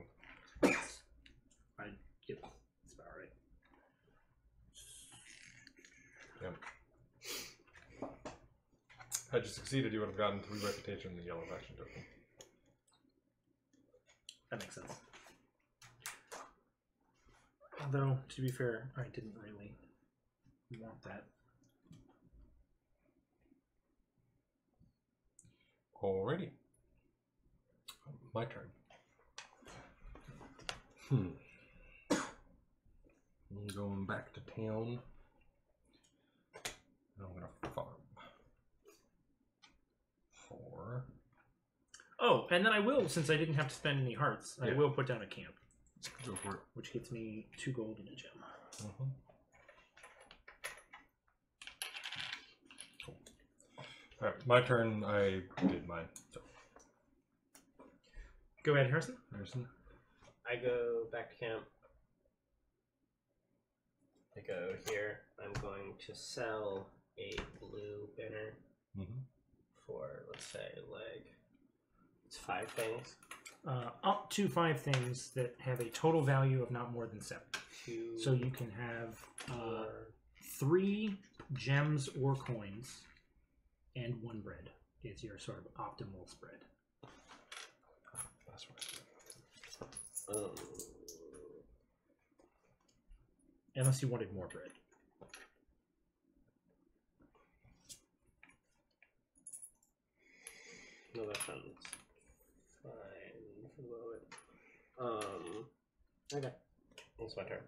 I'd get that's about right. Yep. Had you succeeded, you would have gotten 3 reputation and the yellow faction token. That makes sense. Although, to be fair, I didn't really want that. Alrighty. My turn. I'm going back to town. I'm gonna farm. 4. Oh, and then I will, since I didn't have to spend any hearts, I Yeah. will put down a camp, Go for it. which gets me 2 gold and a gem. Cool. Alright, my turn. I did mine. So, Go ahead, Harrison. Harrison. I go back to camp. I go here. I'm going to sell a blue banner for, let's say, like, it's 5 things. Up to 5 things that have a total value of not more than 7. 2, So you can have 4, 3 gems or coins and 1 bread is your sort of optimal spread. That's right. Unless you wanted more bread. No, that sounds fine for the moment. Okay. It's my turn.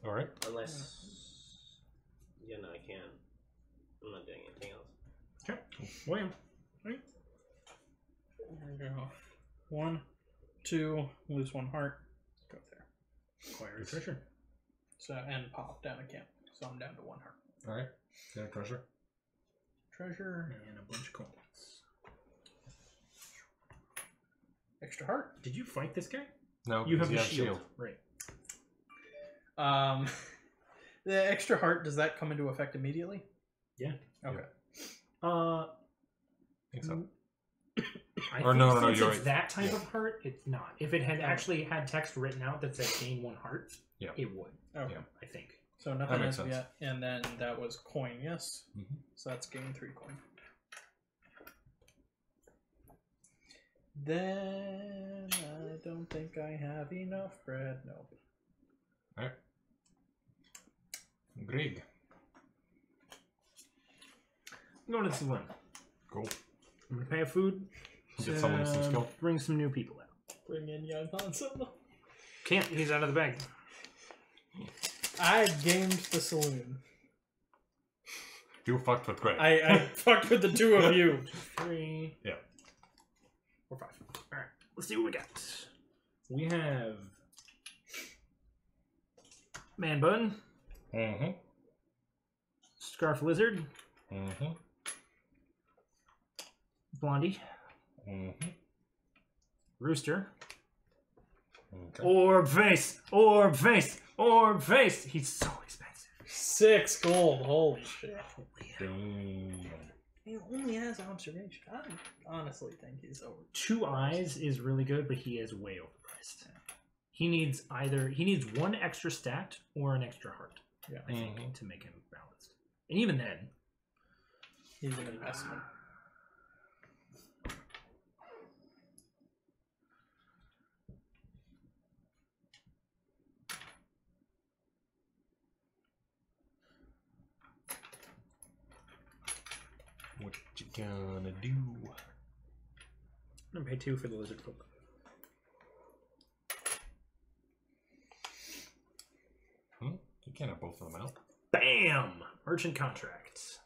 Alright. Unless, you know, I can't. I'm not doing anything else. Okay. William. There we go. 1, 2, lose 1 heart. Go there. Acquire a treasure. So and pop down a camp. So I'm down to 1 heart. Alright. Get a treasure. Treasure. And a bunch of coins. Extra heart. Did you fight this guy? No, You have because the he has shield. Right. The extra heart, does that come into effect immediately? Yeah. Okay. I think so. I Or think no, since you're it's right. that type Yeah. of heart, it's not. If it had actually had text written out that said gain 1 heart, Yeah. it would. Okay. Yeah. I think. So nothing makes has sense. yet. And then that was coin, yes? Mhm. So that's gain 3 coin. Then I don't think I have enough bread. No. Alright. Greg. I'm going to the saloon. Cool. I'm going to pay a food. Get someone with some skill. Bring some new people out. Bring in young Han Solo. Can't. He's out of the bag. I gamed the saloon. You fucked with Greg. I fucked with the 2 of you. 3. Yeah. 4, 5. All right. Let's see what we got. We have Man Bun, Mm-hmm. Scarf Lizard, Mm-hmm. Blondie, Mm-hmm. Rooster, Okay. Orb Face, Orb Face, Orb Face. He's so expensive. 6 gold. Holy shit. Damn. He only has observation. I honestly think he's over. 2 eyes is really good, but he is way overpriced. He needs 1 extra stat or an extra heart, Yeah. I think, to make him balanced. And even then, He's an investment. What you gonna do? I'm gonna pay 2 for the lizard folk. Hmm? can't have both of them out. Bam! Merchant contracts.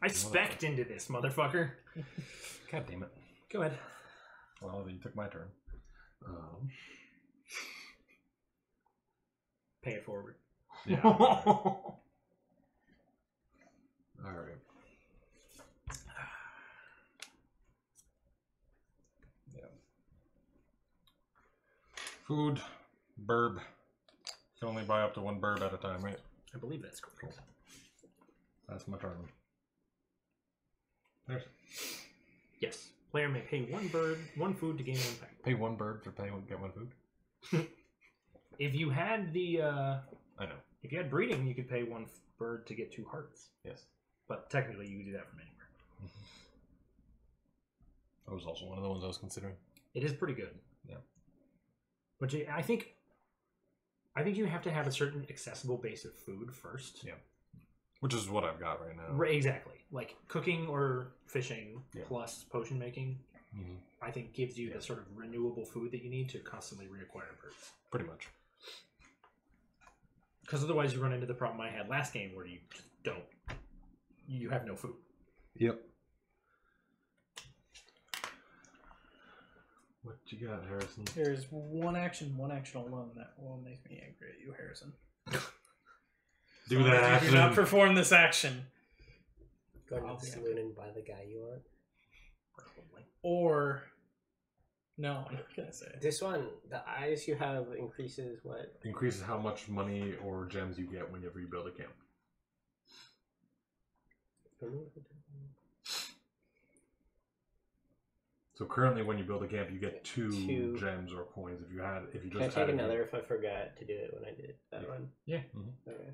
I spec'd into this, motherfucker. God damn it. Go ahead. Well, then you took my turn. Pay it forward. Yeah. All right. Yeah. Food, burb. You can only buy up to 1 burb at a time, right? I believe that's correct. That's my turn. There's. Yes. Player may pay 1 food to gain 1 pack. Pay 1 burb to get 1 food? If you had the I know. if you had breeding, you could pay 1 bird to get 2 hearts. Yes. But technically, you could do that from anywhere. That was also one of the ones I was considering. It is pretty good. Yeah. But I think you have to have a certain accessible base of food first. Yeah. Which is what I've got right now. Right, exactly. Like cooking or fishing Yeah. plus potion making, Mm-hmm. I think gives you the sort of renewable food that you need to constantly reacquire birds. Pretty much. Because otherwise you run into the problem I had last game where you just don't. You have no food. Yep. What you got, Harrison? There's one action alone that will make me angry at you, Harrison. Do As long that as action. you do not perform this action. Go to I'll the be saloon and buy the guy you want. Probably. Or... No, I'm not going to say it. This one, the eyes you have increases what? Increases how much money or gems you get whenever you build a camp. So currently, when you build a camp, you get 2 gems or coins. If you Can I just take added another if I forgot to do it when I did that one? Yeah. Mm-hmm. Okay.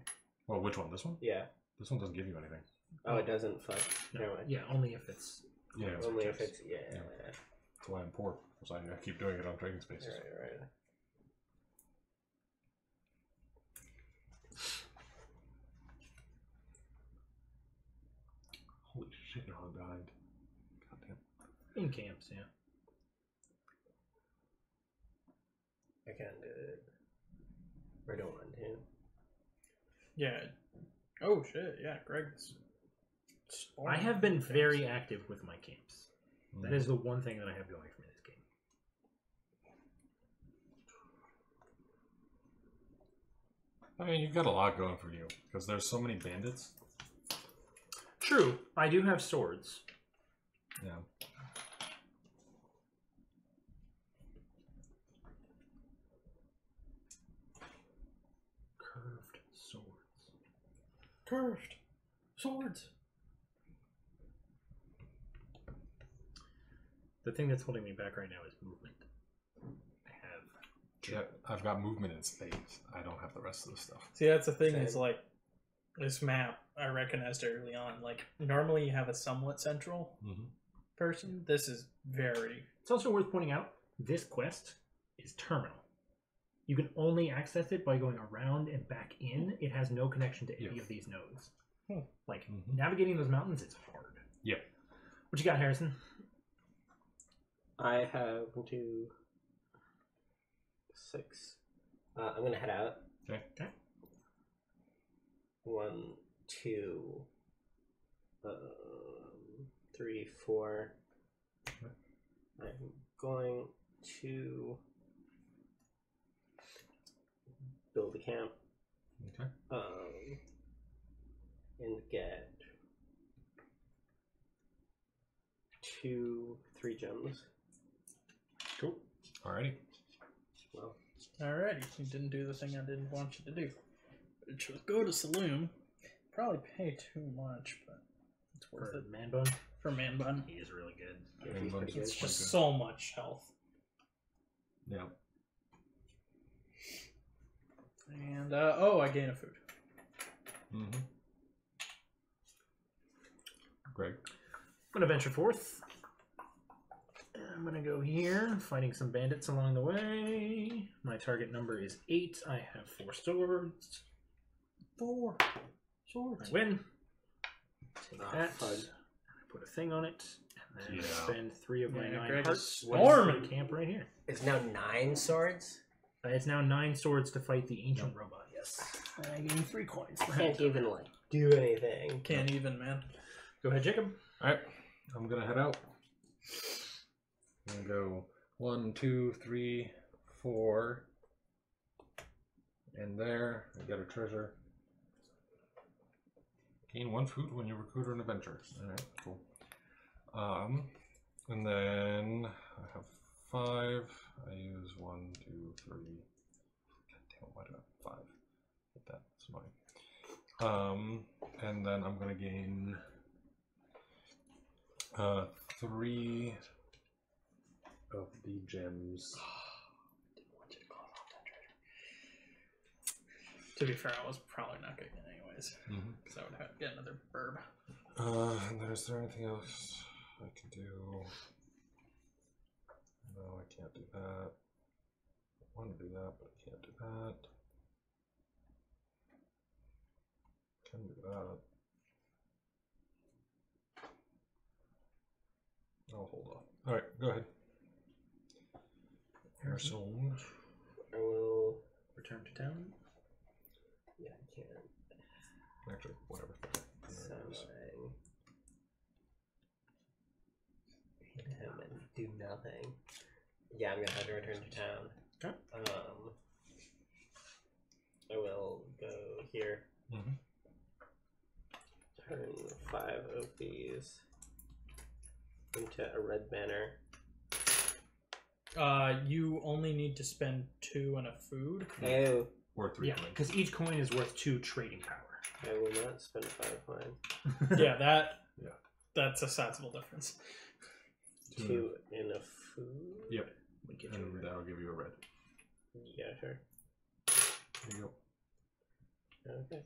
Well, which one? This one? Yeah. This one doesn't give you anything. Oh, it doesn't. Fuck. No, Never mind. yeah, only if it's... Yeah. It's Only for if gems. it's yeah. That's why I'm poor. So I keep doing it on trading spaces. Right. Holy shit! You're all behind. Goddamn. In camps, yeah. I can't do it. I don't want to. Yeah. Oh, shit. Yeah, Greg's... I have been very active with my camps. That is the one thing that I have going for me this game. I mean, you've got a lot going for you because there's so many bandits. True, I do have swords. Yeah. Curved swords. Curved swords. The thing that's holding me back right now is movement. I have... Yeah, I've got movement in space. I don't have the rest of the stuff. See, that's the thing Same. is, like, this map, I recognized early on. Like, normally you have a somewhat central person. This is very... It's also worth pointing out, this quest is terminal. You can only access it by going around and back in. It has no connection to any of these nodes. Like, navigating those mountains is hard. Yep. What you got, Harrison? I have 1, 2, 6. I'm gonna head out. Okay. 1, 2, 3, 4. I'm going to build a camp. Okay. And get 2, 3 gems. Cool. Alrighty. Well, Alrighty, you didn't do the thing I didn't want you to do. Which was go to saloon. Probably pay too much, but it's worth For it. man bun? For man bun. He is really good. yeah, And he's pretty bunches. good. Just so much health. Yeah. And, oh, I gain a food. Greg. I'm going to venture forth. I'm going to go here, fighting some bandits along the way. My target number is 8. I have 4 swords. 4 I swords. win. Take Ah, that. fudge. I put a thing on it, and And Yeah. spend 3 of my Yeah, 9 Greg hearts. is What is storming. the camp right here. It's now 9 swords. It's now 9 swords to fight the ancient robot. Yes. And I gain 3 coins. For Can't him. even like do anything. Can't even, man. Go ahead, Jacob. Alright, I'm gonna head out. I'm gonna go 1, 2, 3, 4. And there, I get a treasure. Gain 1 food when you recruit an adventurer. Alright, cool. And then I have 5. I use 1, 2, 3. God damn, why do I have 5? Get that, that's annoying. And then I'm gonna gain 3 of the gems. To be fair, I was probably not getting it anyways, Mm-hmm. because I would have to get another burb. And then is there anything else I can do? No, I can't do that. I want to do that, but I can't do that. Can do that. I'll hold off. Alright, go ahead. Harrison. I will. Return to town. Yeah, I can't. Actually, whatever. So annoying. Hit him and do nothing. Yeah, I'm gonna have to return to town. Okay. I will go here. Mm-hmm. Turn 5 of these into a red banner. You only need to spend 2 on a food. Oh, Or 3 Yeah, coins. because each coin is worth 2 trading power. I will not spend 5 coins. Yeah, Yeah. that's a sizable difference. 2 in a food. Yep. We get you And over. that'll give you a red. Yeah, sure. There you go. Okay.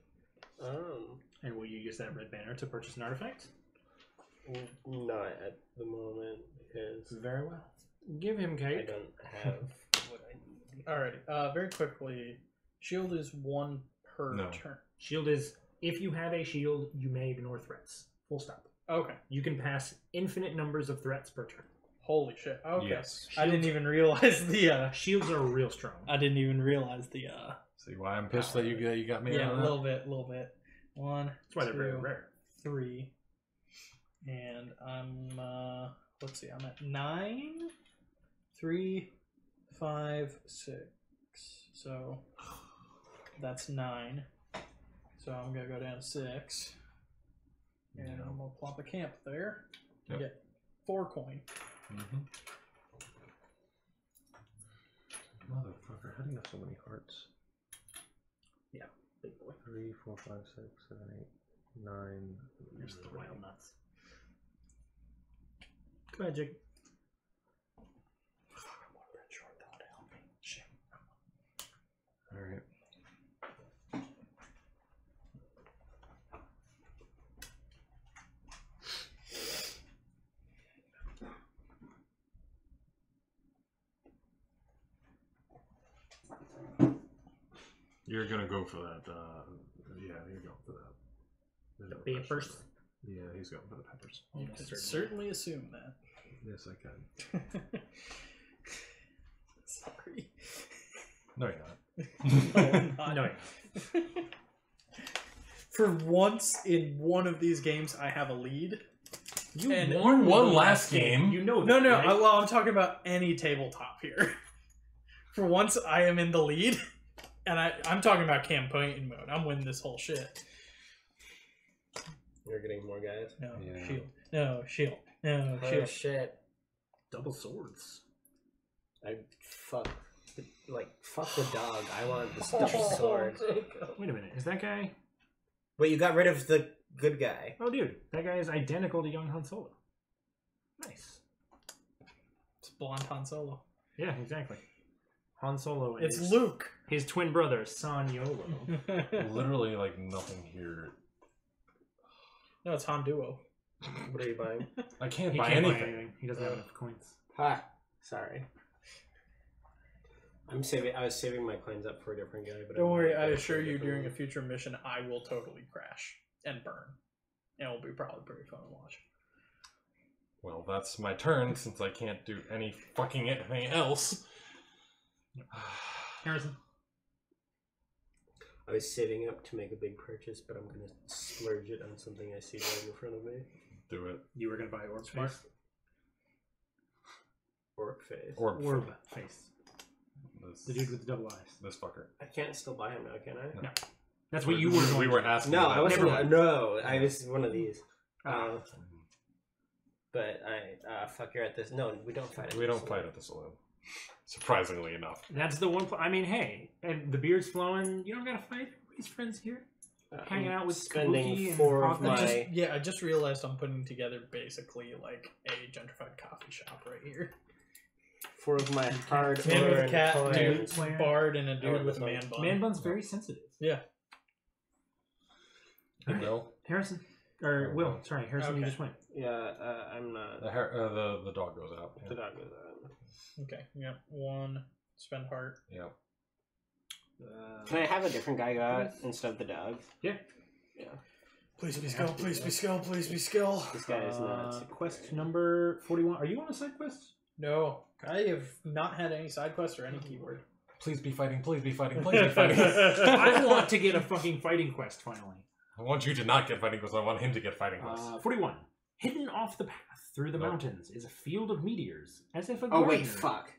And will you use that red banner to purchase an artifact? Not at the moment because Very well. Give him I cake. don't have what I need. Alrighty. Very quickly, shield is 1 per No. turn. Shield is, if you have a shield, you may ignore threats. Full stop. Okay. You can pass infinite numbers of threats per turn. Holy shit. Okay. Yes. I didn't even realize the. Shields are real strong. I didn't even realize the. See why I'm pissed that you got me Yeah, out a of little bit. 1, That's why they're very 2, rare. 3, and I'm. Let's see. I'm at 9, 3, 5, 6. So that's 9. So I'm gonna go down to 6, and Yeah. I'm gonna plop a camp there. And Yep. get 4 coin. Mm-hmm. Motherfucker, how do you have so many hearts? Yeah, big boy. 3, 4, 5, 6, 7, 8, 9. There's the wild nuts. Go ahead, Jake. Alright. You're gonna go for that, yeah, you're going for that. There's The no question peppers? about it. Yeah, he's going for the peppers. You can certainly assume that. Yes, I can. Sorry. No, you're not. No, I'm not. No. For once in one of these games, I have a lead. You And won won the last game. You know No, that, no. right? Well, I'm talking about any tabletop here. For once, I am in the lead, and I'm talking about campaign mode. I'm winning this whole shit. You're getting more guys. No Yeah. shield. No shield. No Oh shield. shit! Double swords. Fuck the dog. I want this double sword. Wait a minute. Is that guy? Wait, you got rid of the good guy. Oh, dude. That guy is identical to young Han Solo. Nice. It's blonde Han Solo. Yeah, exactly. Han Solo and It's his, Luke. his twin brother, San Yolo. Literally, like, nothing here. No, it's Han Duo. What are you buying? I can't He buy can't anything. buy anything. He doesn't have enough coins. Ha! Sorry. I was saving my coins up for a different guy, but Don't I'm worry, not I going assure for a you different during a one. future mission, I will totally crash and burn. And it'll be probably pretty fun to watch. Well, that's my turn since I can't do any fucking anything else. Harrison. I was saving up to make a big purchase, but I'm gonna splurge it on something I see right in front of me. Do it. You were gonna buy orb Smart. face. Orc face. Orb face. This, The dude with the double eyes. this fucker. I can't still buy him now, can I? No. That's what you were. We going were to. asking. No, about I wasn't. Never mind. No, I was one of these. Ah. But I fuck, you're at this. No, we don't fight. We don't fight at the saloon. Surprisingly enough. That's the one. I mean, hey, and the beard's flowing. You don't gotta fight. Everybody's friends here. Hanging out with spending Kabuki and 4 of Hawkeye. my. I just realized I'm putting together basically like a gentrified coffee shop right here. 4 of my hard Man with a earned cat, coins. dude, bard, and a dude Oh, with a that's man bun. Man bun's very sensitive. Yeah. Will? Harrison, or Oh, Will? Will. Sorry, Harrison. You Okay. just went. Yeah, I'm not. The dog goes out. The Yeah. dog goes out. Okay. Yep. 1. Spend heart. Yeah. Can I have a different guy go out instead of the dog? Yeah. Yeah. Please be You skill. have to, Please yeah. be skill. Please be skill. This guy is not. Quest number 41. Are you on a side quest? No, I have not had any side quest or any keyword. Please be fighting. Please be fighting. Please be fighting. I want to get a fucking fighting quest finally. I want you to not get fighting quests. I want him to get fighting quests. 41. Hidden off the path through the mountains is a field of meteors, as if a Oh wait, gardener- fuck.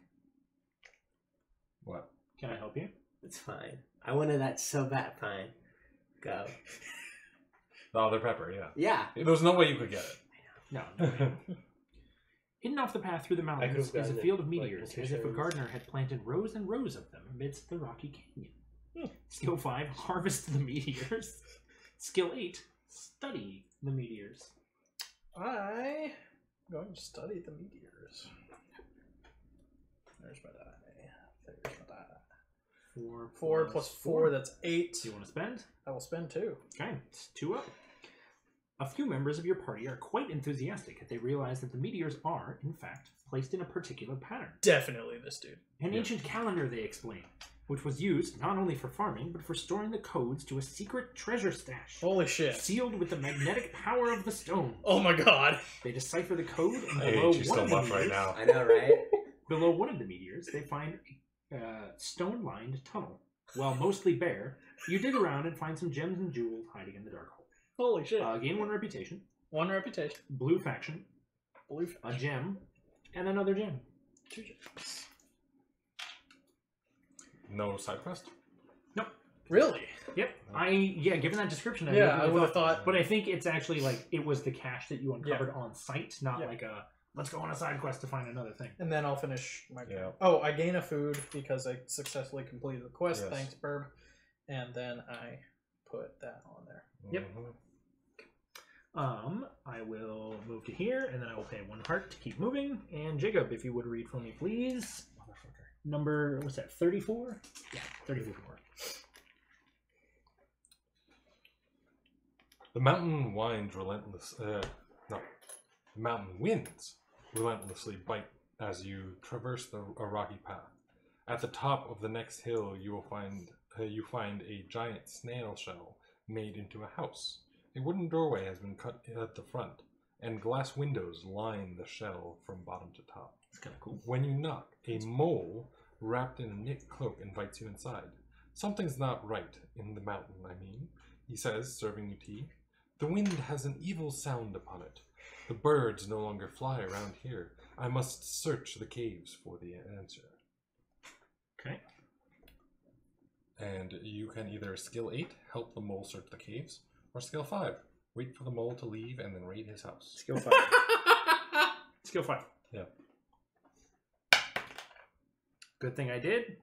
What? Can I help you? It's fine. I wanted that so bad. Fine. Go. Oh, they're pepper. Yeah. Yeah. There was no way you could get No. it. Hidden off the path through the mountains could've is a gotten field it, of like, meteors, in as if a 2 gardener had planted rows and rows of them amidst the rocky canyon. Skill 5, harvest the meteors. Skill 8, study the meteors. I'm going to study the meteors. There's my die. There's my die. 4 plus 4, that's 8. Do you want to spend? I will spend 2. Okay, it's 2 up. A few members of your party are quite enthusiastic as they realize that the meteors are, in fact, placed in a particular pattern. Definitely this dude. An Yeah. ancient calendar, they explain, which was used not only for farming, but for storing the codes to a secret treasure stash. Holy shit. Sealed with the magnetic power of the stone. Oh my god. They decipher the code, and I below hate you one so of the much right meteors, now. I know, right? below one of the meteors, they find a stone-lined tunnel. While mostly bare, you dig around and find some gems and jewels hiding in the dark hole. Holy shit. Gain 1 reputation, 1 reputation. blue faction, Blue a fish. gem, and another gem. 2 gems. No side quest? Really? Yep. Given that description, Yeah, never I would have thought. But I think it's actually like it was the cache that you uncovered on site, not Yeah. like a let's go on a side quest to find another thing. And then I'll finish my. Yeah. Oh, I gain a food because I successfully completed the quest. Yes. Thanks, Burb. And then I put that on there. Yep. Mhm. I will move to here, and then I will pay 1 heart to keep moving. And Jacob, if you would read for me, please. Motherfucker. Number, what's that, 34? Yeah, 34. The mountain winds relentless. The mountain winds relentlessly bite as you traverse a rocky path. At the top of the next hill, you will find a giant snail shell made into a house. A wooden doorway has been cut at the front, and glass windows line the shell from bottom to top. It's kind of cool. When you knock, a mole wrapped in a knit cloak invites you inside. Something's not right in the mountain, I mean, he says, serving you tea. The wind has an evil sound upon it. The birds no longer fly around here. I must search the caves for the answer. Okay. And you can either skill 8, help the mole search the caves, or skill 5, wait for the mole to leave and then raid his house. Skill 5. Skill 5. Yeah. Good thing I did.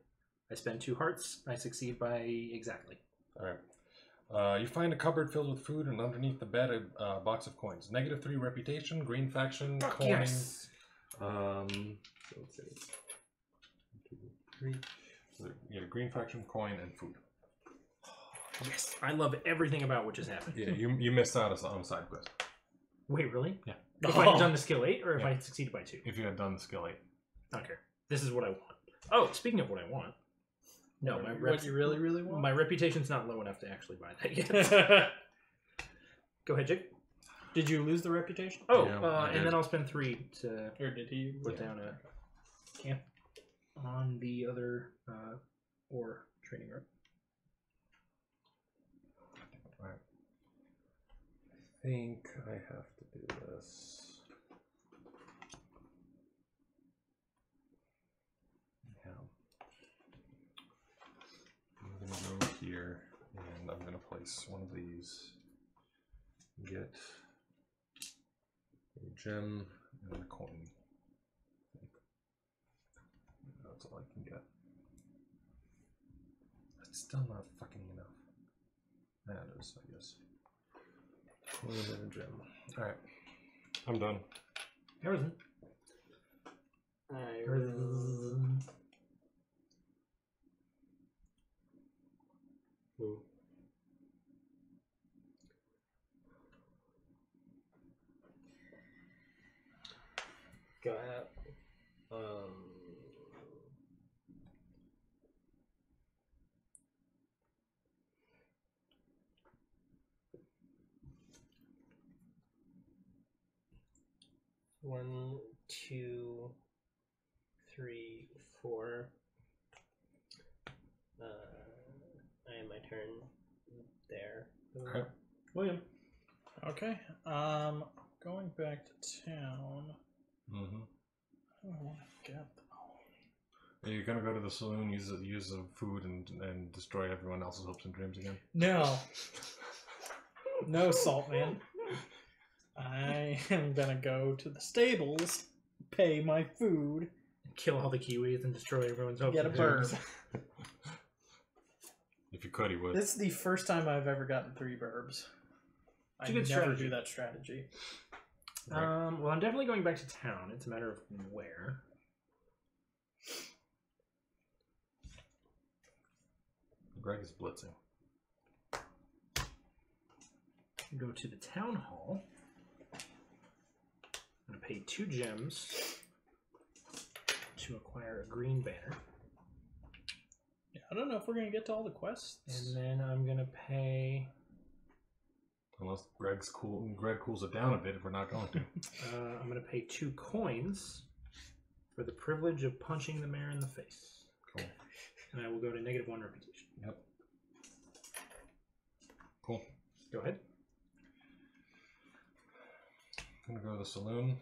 I spend 2 hearts. I succeed by exactly. Alright. You find a cupboard filled with food, and underneath the bed a box of coins. -3 reputation, green faction, Fuck coin. yes. So let's see. 1, 2, 3. So you get green faction, coin, and food. Yes. I love everything about what just happened. Yeah, you missed out on a side quest. Wait, really? Yeah. If I had done the skill 8 or if I had succeeded by 2? If you had done the skill 8. I don't care. This is what I want. Oh, speaking of what I want. No, my What you really, really want? my reputation's not low enough to actually buy that yet. Go ahead, Jake. Did you lose the reputation? Oh, Yeah, I and did. then I'll spend 3 to Or did he? put down a camp on the other ore training room. Alright. I think I have to do this. Yeah. I'm gonna go here and I'm gonna place one of these. Get a gem and a coin. That's all I can get. It's still not fucking enough. That is, I guess. Coin and a gem. Alright. I'm done. Harrison. I go out. One, two, three, four. I am my turn there. Okay. William. Okay. Going back to town. Mm-hmm. I don't want to get. Are you gonna go to the saloon, use the food, and destroy everyone else's hopes and dreams again? No. No, Salt Man. I am gonna go to the stables, pay my food, Kill all the Kiwis and destroy everyone's hopes. get a and dreams. burb. If you could, he would. This is the first time I've ever gotten 3 burbs. I It's a good never strategy. do that strategy. Well, I'm definitely going back to town. It's a matter of where. Greg is blitzing. Go to the town hall. I'm going to pay 2 gems to acquire a green banner. Yeah, I don't know if we're gonna get to all the quests. And then I'm going to pay... Unless Greg cools it down a bit if we're not going to. I'm going to pay 2 coins for the privilege of punching the mayor in the face. Cool. And I will go to -1 reputation. Yep. Cool. Go ahead. I'm gonna go to the saloon.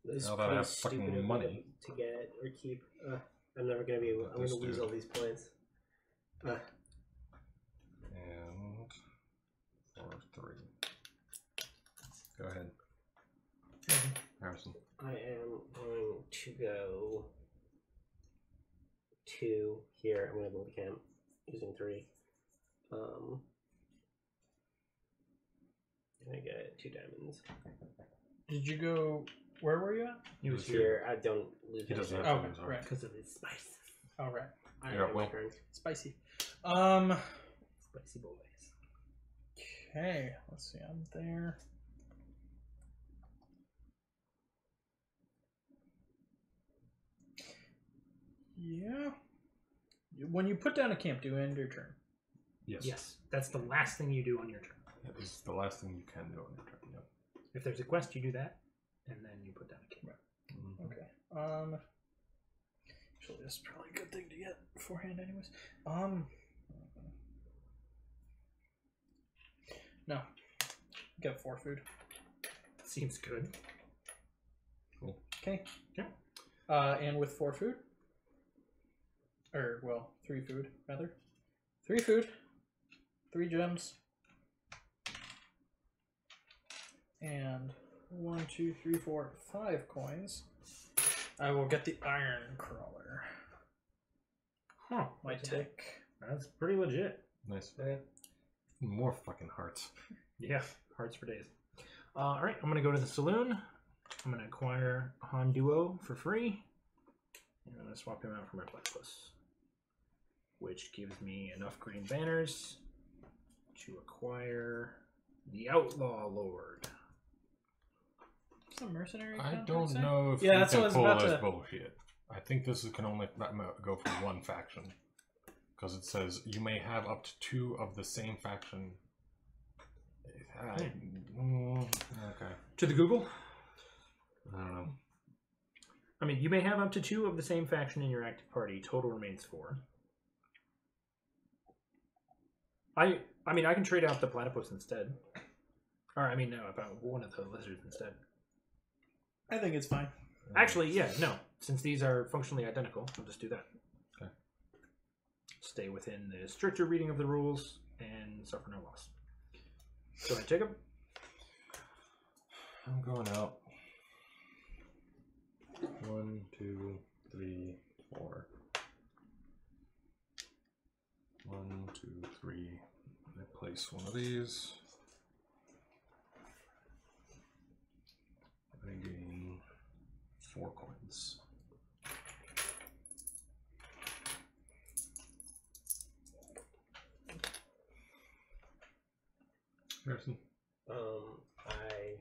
This Now that I have place fucking stupid money. to get or keep. I'm never gonna be able. I'm This gonna lose dude. all these points. And 4, 3. Go ahead. Harrison. I am going to go 2 here. I'm gonna build a camp using 3. And I get 2 diamonds. Did you go? Where were you at? He was Here, I don't lose. He doesn't anything. have Oh, to lose, right. because of his spice. All right. I Yeah, have my well. turn. Spicy. Spicy boys. Okay. Let's see. I'm there. Yeah. When you put down a camp, do you end your turn? Yes. Yes, that's the last thing you do on your turn. That is the last thing you can do on your turn. Yep. If there's a quest, you do that, and then you put down a camp. Mhm. Okay. Actually, this is probably a good thing to get beforehand, anyways. No. Get 4 food. Seems good. Cool. Okay. Yeah. And with 4 food. Or, well, 3 food, rather. 3 food. 3 gems. And 1, 2, 3, 4, 5 coins. I will get the iron crawler. Huh. Might take. That's pretty legit. Nice. More fucking hearts. Yeah, hearts for days. All right, I'm gonna go to the saloon. I'm gonna acquire Han Duo for free. And I'm gonna swap him out for my platypus, which gives me enough green banners to acquire the Outlaw Lord. It's a mercenary. I account, don't I'd say? know if Yeah, you that's what I can was pull about this to- bullshit. I think this can only go for one faction. Because it says you may have up to 2 of the same faction. To the Google? I don't know. I mean, you may have up to 2 of the same faction in your active party. Total remains 4. I mean, I can trade out the platypus instead. Or, I mean, no, about one of the lizards instead. I think it's fine. Actually, yeah, no. Since these are functionally identical, I'll just do that. Okay. Stay within the stricter reading of the rules and suffer no loss. Go ahead, Jacob. I'm going out. 1, 2, 3, 4. 1, 2, 3. I place one of these. I gain 4 coins. Harrison. I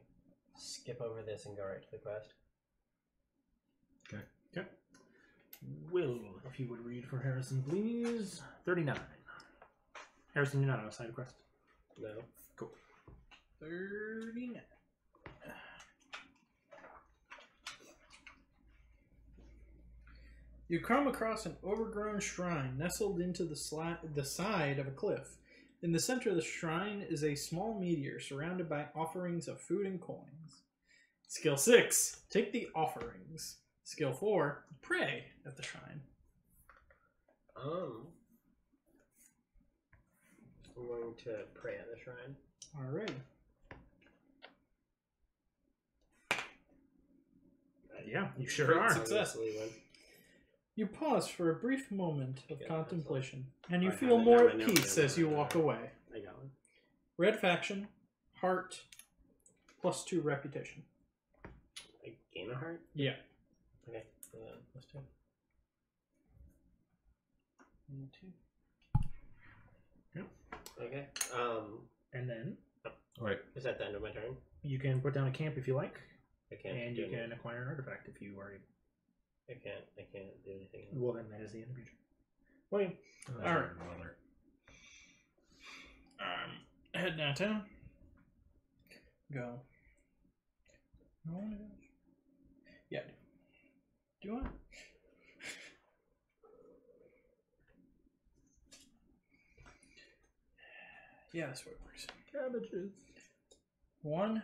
skip over this and go right to the quest. Okay. Will, if you would read for Harrison, please. 39. Harrison, you're not on a side quest. No. Cool. 39. You come across an overgrown shrine nestled into the side of a cliff. In the center of the shrine is a small meteor surrounded by offerings of food and coins. Skill 6, take the offerings. Skill 4, pray at the shrine. I'm going to pray at the shrine. Alright. Yeah, you sure Great are. success. Obviously, when- You pause for a brief moment of Yeah, contemplation, and you I feel have it more now, at I know, peace I know, as you I know. walk away. I got one. Red faction, heart, +2 reputation. I gain a heart? Yeah. Okay. Let's do it. Okay. And then Wait. Is that the end of my turn? you can put down a camp if you like, I can't. and do you can anything. acquire an artifact if you are. I can't do anything. Well, then that is the end of your turn. William. Alright. Mother. Head downtown. Go. No one goes. Yeah. Do you want? Yeah, that's what it works. Cabbages. 1,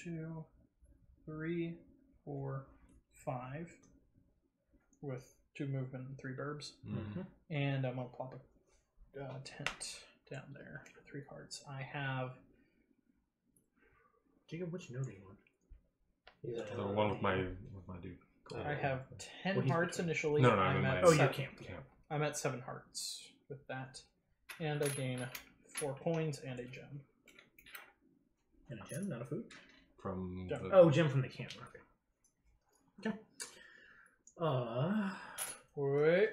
2, 3, 4, 5. With 2 movement and 3 burbs. Mm-hmm. And I'm going to plop a tent down there for 3 cards. I have. Jacob, which note do you want? He's The one with my dude. I have 10 Well, he's hearts between. initially. No, I'm in at my- Oh, you 7. camp. Camp. I'm at 7 hearts with that. And I gain 4 coins and a gem. And a gem, not a food. From Gem. the, Oh, gem from the camp. Okay. Wait.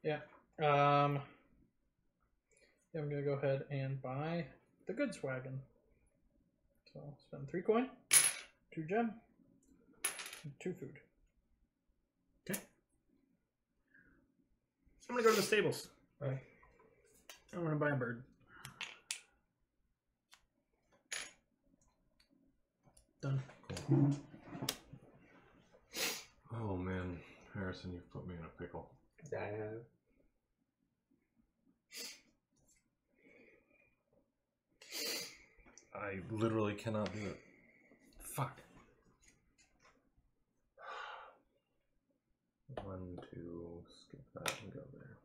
Yeah. I'm gonna go ahead and buy the goods wagon. So I'll spend 3 coin, 2 gem, and 2 food. Okay. I'm gonna go to the stables. Right. I'm gonna buy a bird. Done. Cool. Oh man, Harrison, you've put me in a pickle. I have. I literally cannot do it. Fuck. 1, 2, skip that and go there.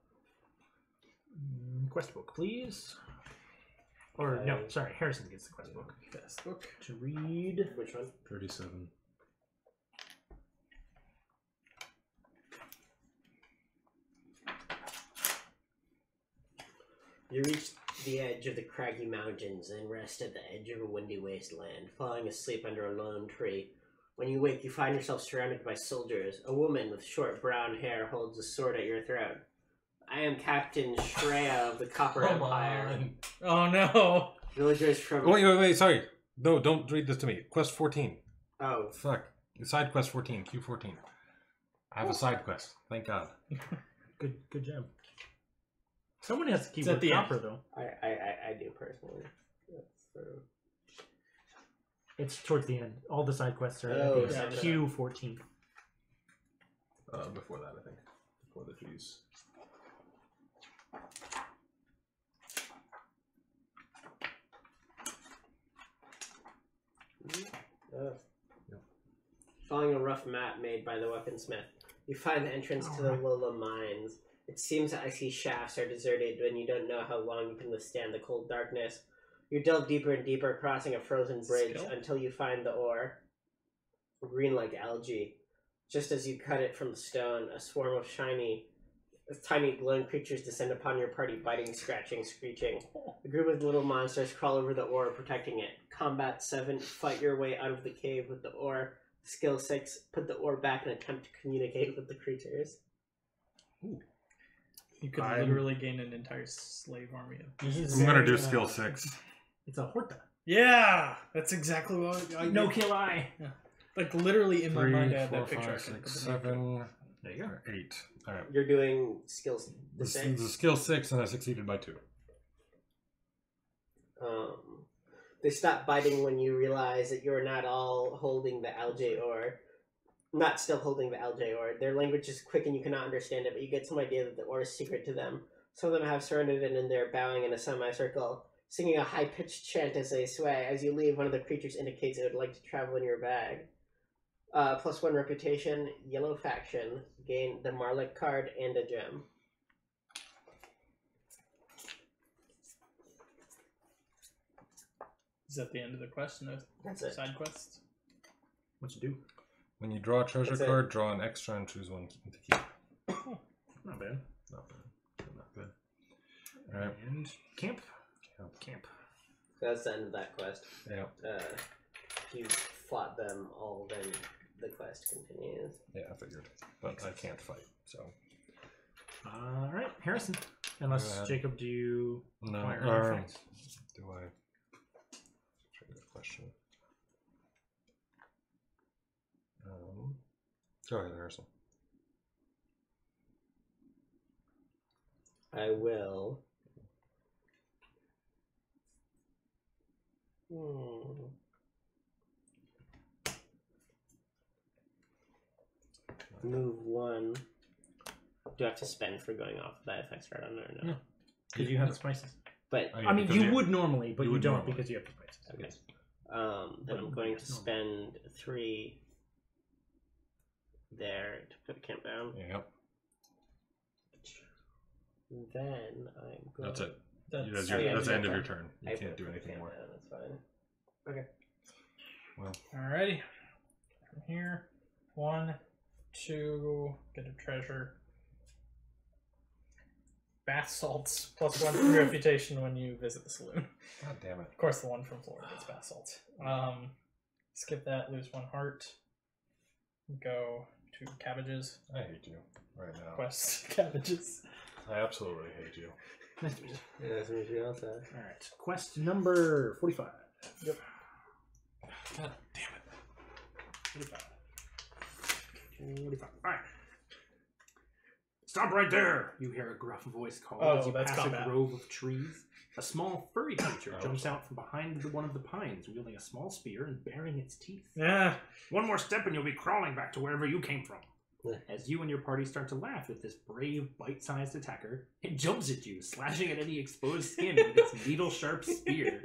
Quest book, please. Or no, sorry, Harrison gets the quest book Best book. to read. Which one? 37. You reach the edge of the craggy mountains and rest at the edge of a windy wasteland, falling asleep under a lone tree. When you wake, you find yourself surrounded by soldiers. A woman with short brown hair holds a sword at your throat. I am Captain Shreya of the Copper Empire. Oh no! Villagers from... Wait, sorry. No, don't read this to me. Quest 14. Oh, Fuck. Side quest 14, Q14. I have a side quest. Thank God. Good job. Someone has to keep It's at with the copper though. I do personally. It's towards the end. All the side quests are Oh, at the yeah. Q14. Before that, I think. Before the G's. Following a rough map made by the weaponsmith, you find the entrance to the Lola mines. It seems the icy shafts are deserted when you don't know how long you can withstand the cold darkness. You delve deeper and deeper, crossing a frozen bridge until you find the ore. Green like algae. Just as you cut it from the stone, a swarm of tiny glowing creatures descend upon your party, biting, scratching, screeching. A group of little monsters crawl over the ore, protecting it. Combat 7, fight your way out of the cave with the ore. Skill 6, put the ore back and attempt to communicate with the creatures. Ooh. You could I'm- literally gain an entire slave army. I'm gonna do skill 6. It's a Horta. Yeah, that's exactly what I No kill eye. Like literally in my 3, mind, I had 4, that picture. 5, 6, 7, There you go. 8. Alright. You're doing skills the This same. is a skill 6 and I succeeded by 2. They stop biting when you realize that you're not all holding the algae ore. Not still holding the algae ore. Their language is quick and you cannot understand it, but you get some idea that the ore is secret to them. Some of them have surrendered and they're bowing in a semicircle, singing a high-pitched chant as they sway. As you leave, one of the creatures indicates it would like to travel in your bag. +1 reputation, yellow faction, gain the Marlick card and a gem. Is that the end of the quest? No That's it. side quests? What you do? When you draw a treasure That's it. card, draw an extra and choose one to keep. Not bad. Not bad. Not good. Alright. And camp. Camp. Camp. So that's the end of that quest. Yeah. If you fought them all, then the quest continues. Yeah, I figured. But I can't fight, so. All right, Harrison. Unless Go ahead. Jacob, do you No. acquire any effects? Do I? Try that question. Go ahead, Harrison. I will. Move 1. Do I have to spend for going off that effects card on there or no? No. Because you have the spices. But Oh, yeah, I mean, because you would normally, but you you, would don't normally. because you have the spices. okay. Then I'm going to spend 3 there to put camp down. Yep. Then I'm going. That's it. That's, That's, Oh, yeah, that's the end of okay. your turn. You I can't put do the anything camp more. down, that's fine. Well, Alrighty. From here. 1, 2, get a treasure. Bath salts +1 reputation when you visit the saloon. God damn it. Of course, the one from Florida gets bath salts. Skip that, lose 1 heart. Go to cabbages. I hate you right now. Quest cabbages. I absolutely hate you. Nice to meet you. Yeah, that's what you also. All right, quest number 45. Yep. God damn it. 45. 45. All right. Stop right there! You hear a gruff voice call Oh, as you that's pass combat. a grove of trees. A small furry creature Oh. jumps out from behind one of the pines, wielding a small spear and baring its teeth. Yeah. One more step and you'll be crawling back to wherever you came from. Yeah. As you and your party start to laugh at this brave, bite-sized attacker, it jumps at you, slashing at any exposed skin with its needle-sharp spear.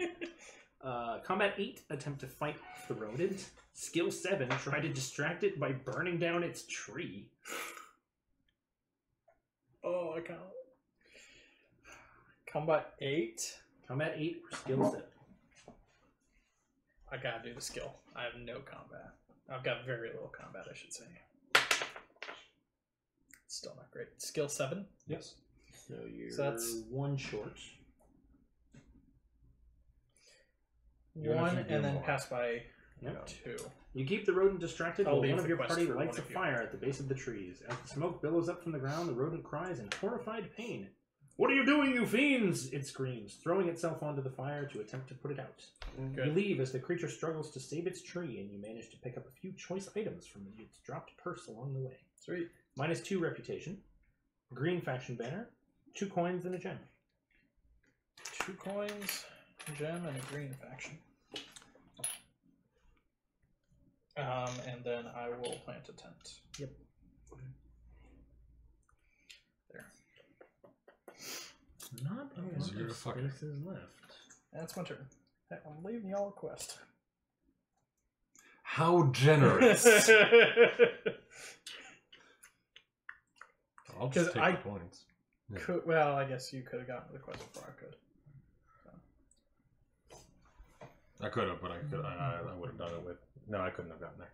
Combat 8, attempt to fight off the rodent. Skill 7, try to distract it by burning down its tree. Oh, I can't. Combat 8. Combat 8 for skill 7. I gotta do the skill. I have no combat. I've got very little combat, I should say. Still not great. Skill 7. Yes. So you're So that's- 1 short. Even if 1 you do and then more. pass by Yep. 2. You keep the rodent distracted I'll while leave one of the your quest party for lights a one of you. fire at the base of the trees. As the smoke billows up from the ground, the rodent cries in horrified pain. "What are you doing, you fiends?" it screams, throwing itself onto the fire to attempt to put it out. Good. You leave as the creature struggles to save its tree, and you manage to pick up a few choice items from its dropped purse along the way. Sweet. -2 reputation, green faction banner, 2 coins, and a gem. 2 coins, a gem, and a green faction. And then I will plant a tent. Yep. There. Not a lot You're of a fucker. spaces left. That's my turn. Hey, I'm leaving y'all a quest. How generous. I'll just 'Cause take I- the points. Yeah. Well, I guess you could have gotten to the quest before I could. I could have, but I would have done it with. No, I couldn't have gotten there.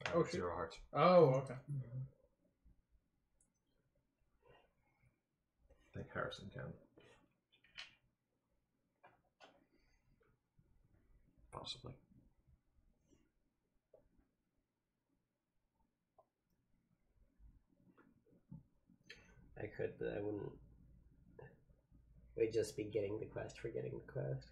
I Oh, have shit. 0 hearts. Oh, okay. I think Harrison can. Possibly. I could, but I wouldn't. We'd just be getting the quest for getting the quest.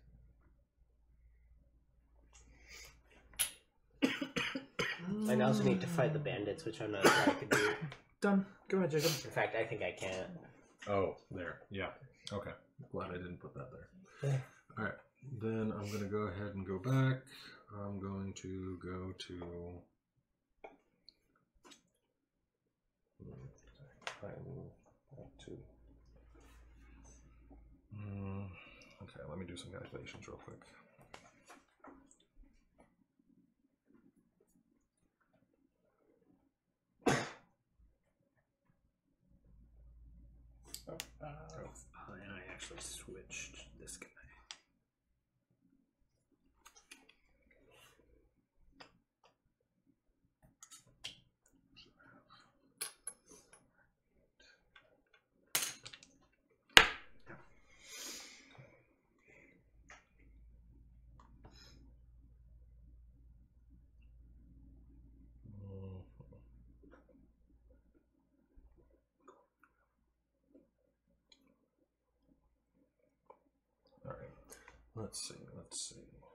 I'd also need to fight the bandits, which I'm not sure I could do. Done. Go ahead, Jacob. In fact, I think I can't. Oh, there. Yeah. Okay. Glad I didn't put that there. Yeah. All right. Then I'm going to go ahead and go back. I'm going to go to. Okay, let me do some calculations real quick. And I actually switched this guy. All right. Let's see.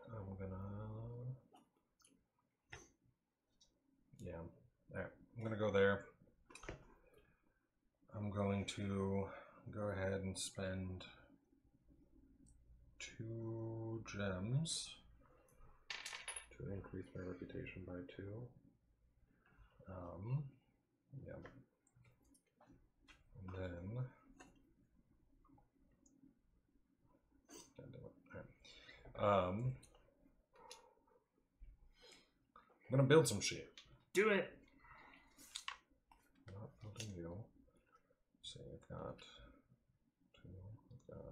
I'm gonna. Yeah. All right. I'm gonna go there. I'm going to go ahead and spend 2 gems to increase my reputation by 2. Yeah. And then. I'm gonna build some shit. Do it. Not building you. See, I've got 2. I've got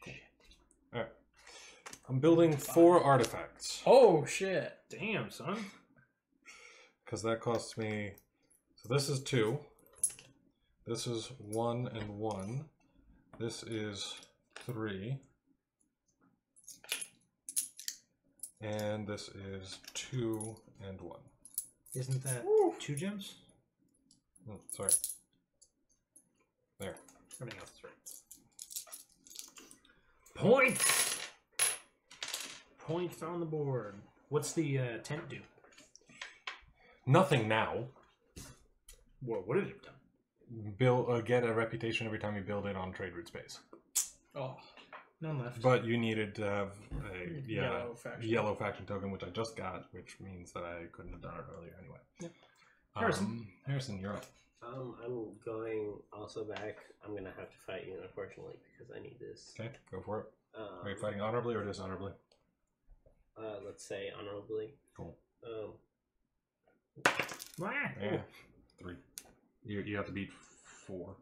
4. Alright. I'm building 4 artifacts. Oh, shit. Damn, son. Because that costs me. So this is 2. This is 1 and 1. This is 3. And this is 2 and 1. Isn't that 2 gems? Oh, sorry. There. Everything else is right. Points! Points on the board. What's the tent do? Nothing now. What would it have done? Get a reputation every time you build it on trade route space. Oh, None left. But you needed to have a yellow faction. faction token, which I just got, which means that I couldn't have done it earlier anyway. Yep. Harrison. Harrison, you're up. I'm going also back. I'm gonna have to fight you, unfortunately, because I need this. Okay, go for it. Are you fighting honorably or dishonorably? Let's say honorably. Cool. Yeah. 3. You have to beat 4.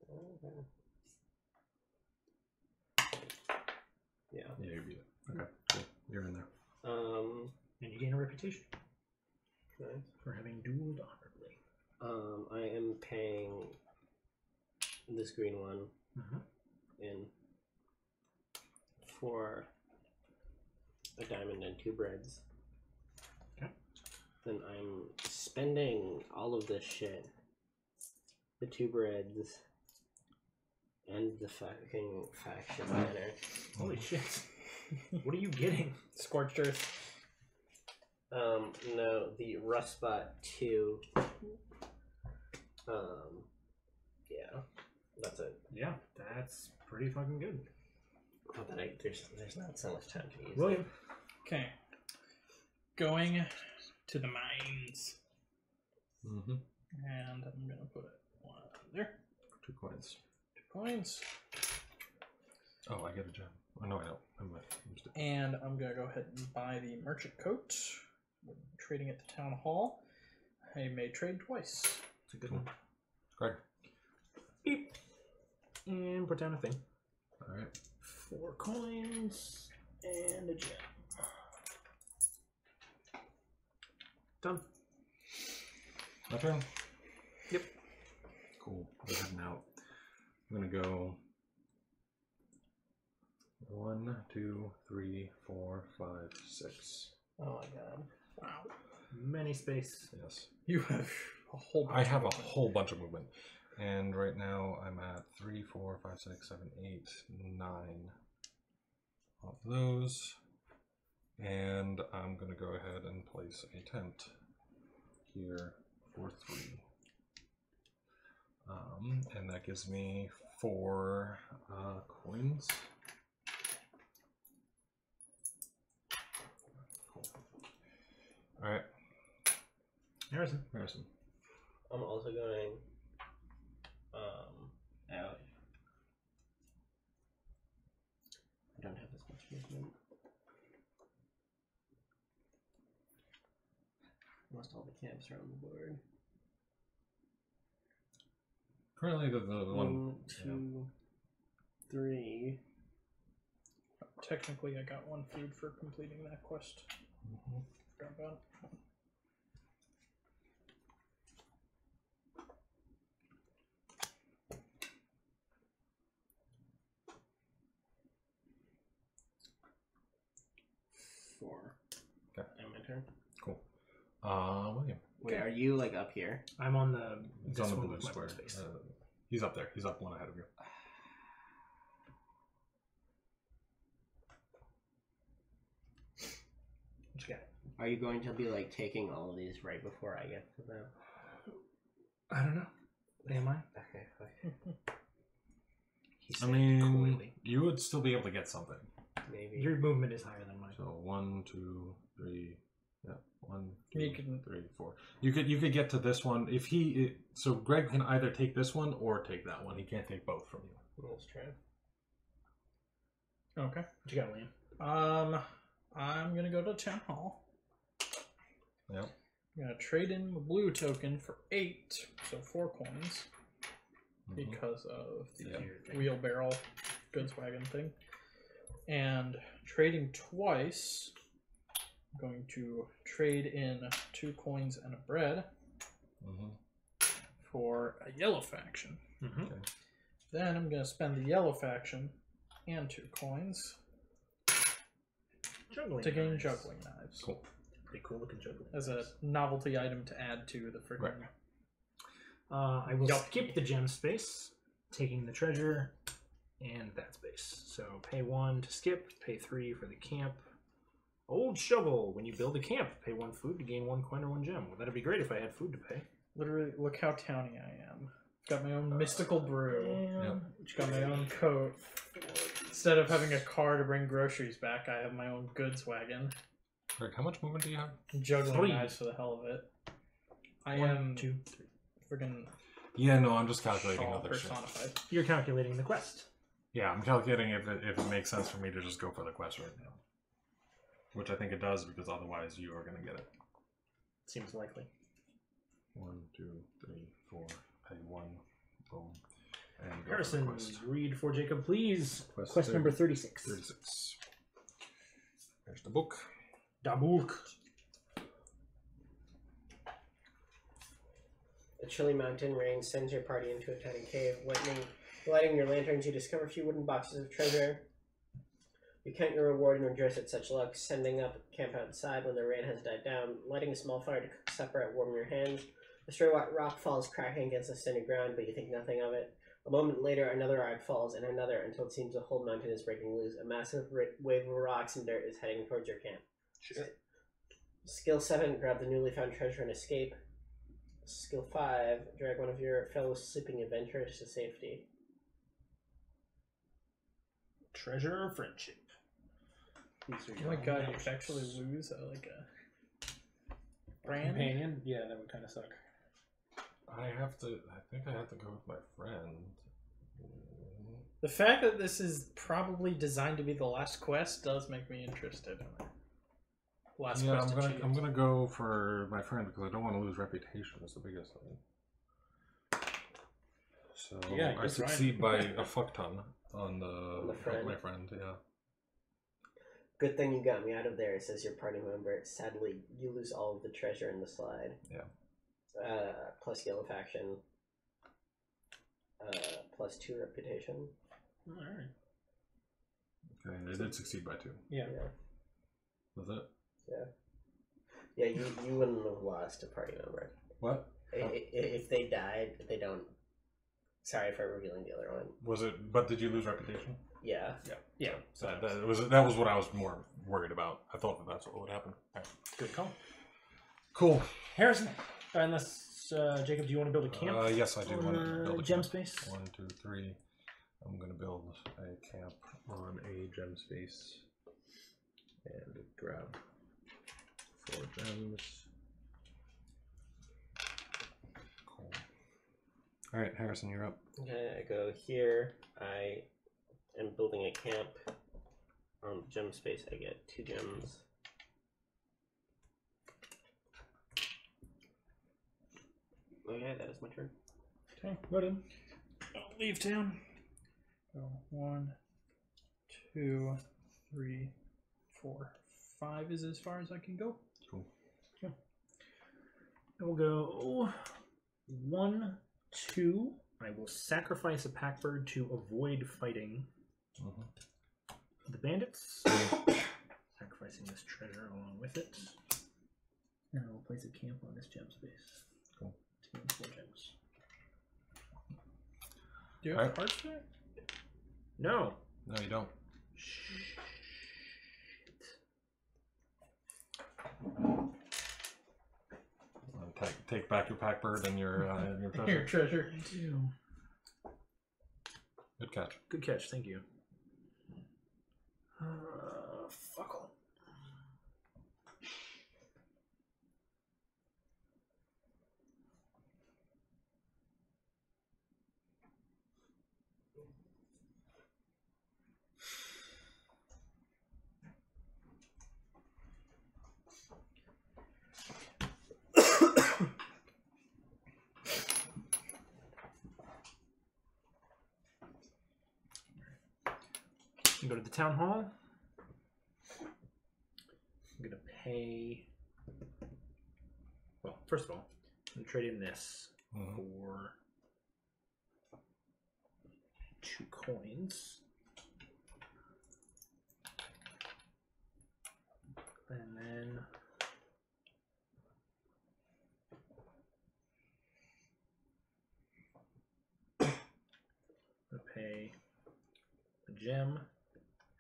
Okay. Yeah. Yeah, you beat it. Okay, cool. You're in there. And you gain a reputation Nice. for having dueled honorably. I am paying this green one in for a diamond and 2 breads. Okay. Then I'm spending all of this shit. The 2 breads and the fucking faction banner. Holy shit. What are you getting? Scorched Earth. No, the Rust Spot 2. Yeah, that's it. Yeah, that's pretty fucking good. Oh, that there's not so much time to use. William. Okay. Going to the mines. Mm-hmm. And I'm going to put one there. 2 coins. 2 coins. Oh, I get a gem. Oh, no, I don't. I'm just... And I'm going to go ahead and buy the merchant coat. We're trading at the town hall. I may trade twice. It's a good one. Greg. Beep. And put down a thing. All right. 4 coins and a gem. Done. My turn? Yep. Cool. We're heading out. I'm going to go 1, 2, 3, 4, 5, 6. Oh my god. Wow. Many space. Yes. You have a whole bunch I have of a whole bunch of movement. And right now I'm at 3, 4, 5, 6, 7, 8, 9 of those. And I'm going to go ahead and place a tent here for 3. And that gives me 4 coins. Cool. All right. Harrison. I'm also going out. I don't have as much movement. Almost all the camps are on the board. Currently the one... 1, 2, 3. Technically, I got 1 food for completing that quest. Mhm. Forgot about it. Okay. And my turn. Cool. William. Wait, are you like up here? I'm on the. He's this on the one blue with my square. space. He's up there. He's up 1 ahead of you. What you got? Are you going to be like taking all of these right before I get to them? I don't know. Am I? Okay. He I said mean, coyly. you would still be able to get something. Maybe. Your movement is higher than mine. So 1, 2, 3. Yeah, 1, 2, You can- 3, 4. You could get to this one if so Greg can either take this one or take that one. He can't take both from you. Let's try. Okay. What you got, William? I'm gonna go to town hall. Yep. I'm gonna trade in my blue token for 8, so 4 coins, because of the wheelbarrow goods wagon thing. And trading twice, I'm going to trade in 2 coins and a bread for a yellow faction. Mm-hmm. Then I'm gonna spend the yellow faction and 2 coins Juggling to gain knives. juggling knives. Cool. Pretty cool looking juggling. As a novelty item to add to the freaking. Right. I will skip the gem space, taking the treasure and that space. So pay 1 to skip, pay 3 for the camp. Old shovel. When you build a camp, pay 1 food to gain 1 coin or 1 gem. Well, that'd be great if I had food to pay. Literally, look how towny I am. Got my own mystical brew. Got my own coat. Instead of having a car to bring groceries back, I have my own goods wagon. Greg, how much movement do you have? Juggling 3. knives for the hell of it. I 1, am 2, 3. freaking Yeah, no, I'm just calculating Shaw other shit. personified. You're calculating the quest. Yeah, I'm calculating if it makes sense for me to just go for the quest right now. Which I think it does, because otherwise you are going to get it. Seems likely. 1, 2, 3, 4. Pay 1. Boom. And go for the Harrison, quest. read for Jacob, please. Quest Quest number 36. 36. There's the book. Da book. The chilly mountain rain sends your party into a tiny cave. Lighting your lanterns, you discover a few wooden boxes of treasure. You count your reward and rejoice at such luck, sending up camp outside when the rain has died down, lighting a small fire to cook supper and warm your hands. A stray rock falls cracking against the stony ground, but you think nothing of it. A moment later, another rock falls, and another, until it seems the whole mountain is breaking loose. A massive wave of rocks and dirt is heading towards your camp. Shit. Skill 7, grab the newly found treasure and escape. Skill 5, drag one of your fellow sleeping adventurers to safety. treasure or friendship. These are Oh my your god, you options. could actually lose like a brand. Companion? Yeah, that would kind of suck. I think I have to go with my friend. The fact that this is probably designed to be the last quest does make me interested in it. Last Yeah, quest achieved. I'm gonna go for my friend because I don't want to lose reputation. Is the biggest thing. So Yeah, I you're succeed by a fuck ton on the friend. my friend. Yeah. Good thing you got me out of there. It says your party member. Sadly, you lose all of the treasure in the slide. Yeah. Plus yellow faction. Plus 2 reputation. Alright. Okay, I did succeed by 2. Yeah. Yeah. Was it? Yeah, you wouldn't have lost a party member. What? If they died, they don't. Sorry for revealing the other one. Was it? But did you lose reputation? Yeah. Yeah. So that was what I was more worried about. I thought that's what would happen. All right. Good call. Cool. Harrison, unless, Jacob, do you want to build a camp? Yes, I do want to build a gem camp. space? 1, 2, 3. I'm going to build a camp on a gem space and grab 4 gems. Cool. All right, Harrison, you're up. Okay, I go here. I am building a camp on gem space. I get 2 gems. Okay, that is my turn. Okay, go ahead. Don't leave town. So 1, 2, 3, 4, 5 is as far as I can go. Cool. Okay. We'll go 1, 2. I will sacrifice a pack bird to avoid fighting the bandits. Sacrificing this treasure along with it. And I will place a camp on this gem space. Cool. 2 and 4 gems. Do you have Alright. cards for it? No. No, you don't. Take back your pack bird and your treasure. Your treasure. I do. Good catch. Good catch, thank you. Fuck all. Go to the town hall. I'm gonna pay. Well, first of all, I'm gonna trade in this for 2 coins, and then I'm gonna pay a gem.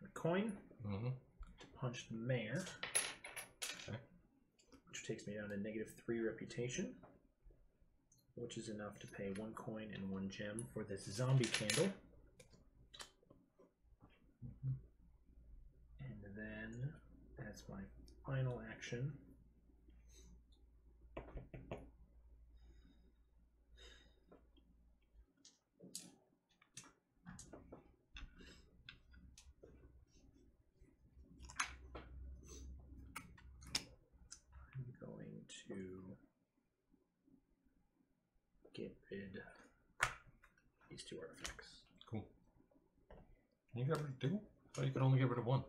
A coin to punch the mayor, which takes me down to -3 reputation, which is enough to pay 1 coin and 1 gem for this zombie candle. And then, as my final action, to get rid of these 2 artifacts. Cool. You got rid of 2? I thought you could only get rid of 1.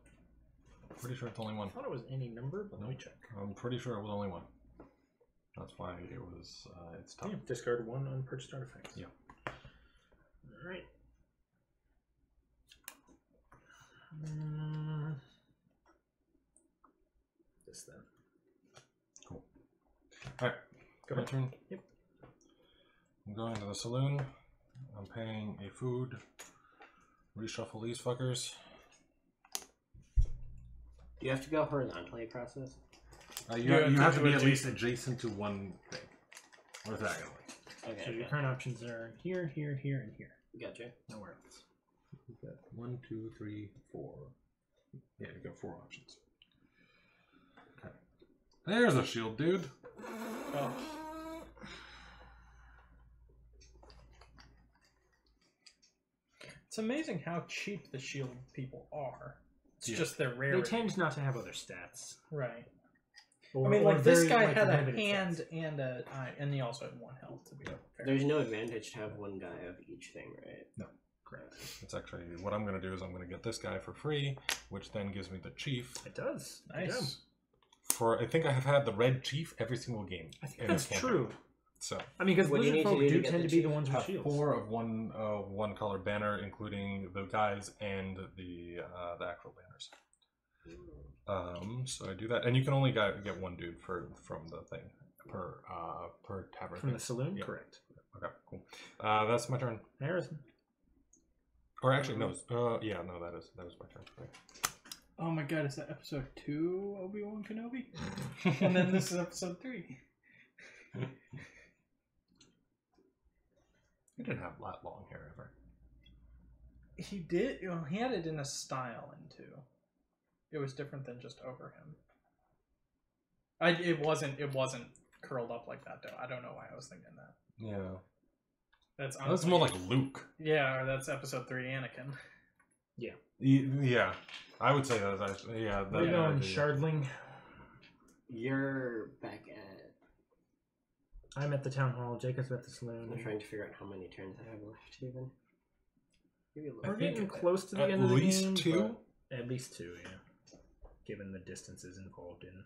Pretty sure it's only 1. I thought it was any number, but let me check. I'm pretty sure it was only 1. That's why it was. It's tough. Yeah, discard 1 unpurchased artifact. Yeah. All right. This then. Cool. All right. Go My ahead. turn. Yep. I'm going to the saloon. I'm paying a food. Reshuffle these fuckers. Do you have to go horizontally across this? You have to be at least adjacent to one thing. Or diagonally. Okay. So your current options are here, here, here, and here. Gotcha. Nowhere else. You've got 1, 2, 3, 4. Yeah, you've got 4 options. Okay. There's a shield, dude. Oh. It's amazing how cheap the shield people are. It's just their rarity. They tend not to have other stats. Right. Or, I mean, or like this very, guy like, had a limited hand stats. and a eye, and he also had 1 health. To be fair. There's no advantage to have one guy of each thing, right? No. Correct. It's actually what I'm going to do is I'm going to get this guy for free, which then gives me the chief. It does. Nice. For I think I have had the red chief every single game. I think in that's this campaign. true. So I mean, because What do you lizard need to folk do to do get tend the to be the chief? ones with have shields. 4 of one color banner, including the guys and the actual banners. So I do that, and you can only get 1 dude from the thing per tavern. From the saloon? Yeah. Correct. Okay, cool. That's my turn. Harrison. Or actually, no. Yeah, no, that was my turn. Right. Oh my god, is that episode 2 Obi-Wan Kenobi? And then this is episode 3. He didn't have long hair ever. He did. Well, he had it in a style into. It was different than just over him. It wasn't curled up like that though. I don't know why I was thinking that. Yeah. That's More like Luke. Yeah, or that's episode 3 Anakin. Yeah, I would say that's actually We're going Shardling. You're back at. I'm at the town hall. Jacob's at the saloon. I'm trying to figure out how many turns I have left, even. Maybe a little. We're I think getting close to the at end of the least game. 2? but- At least 2, yeah. Given the distances involved in.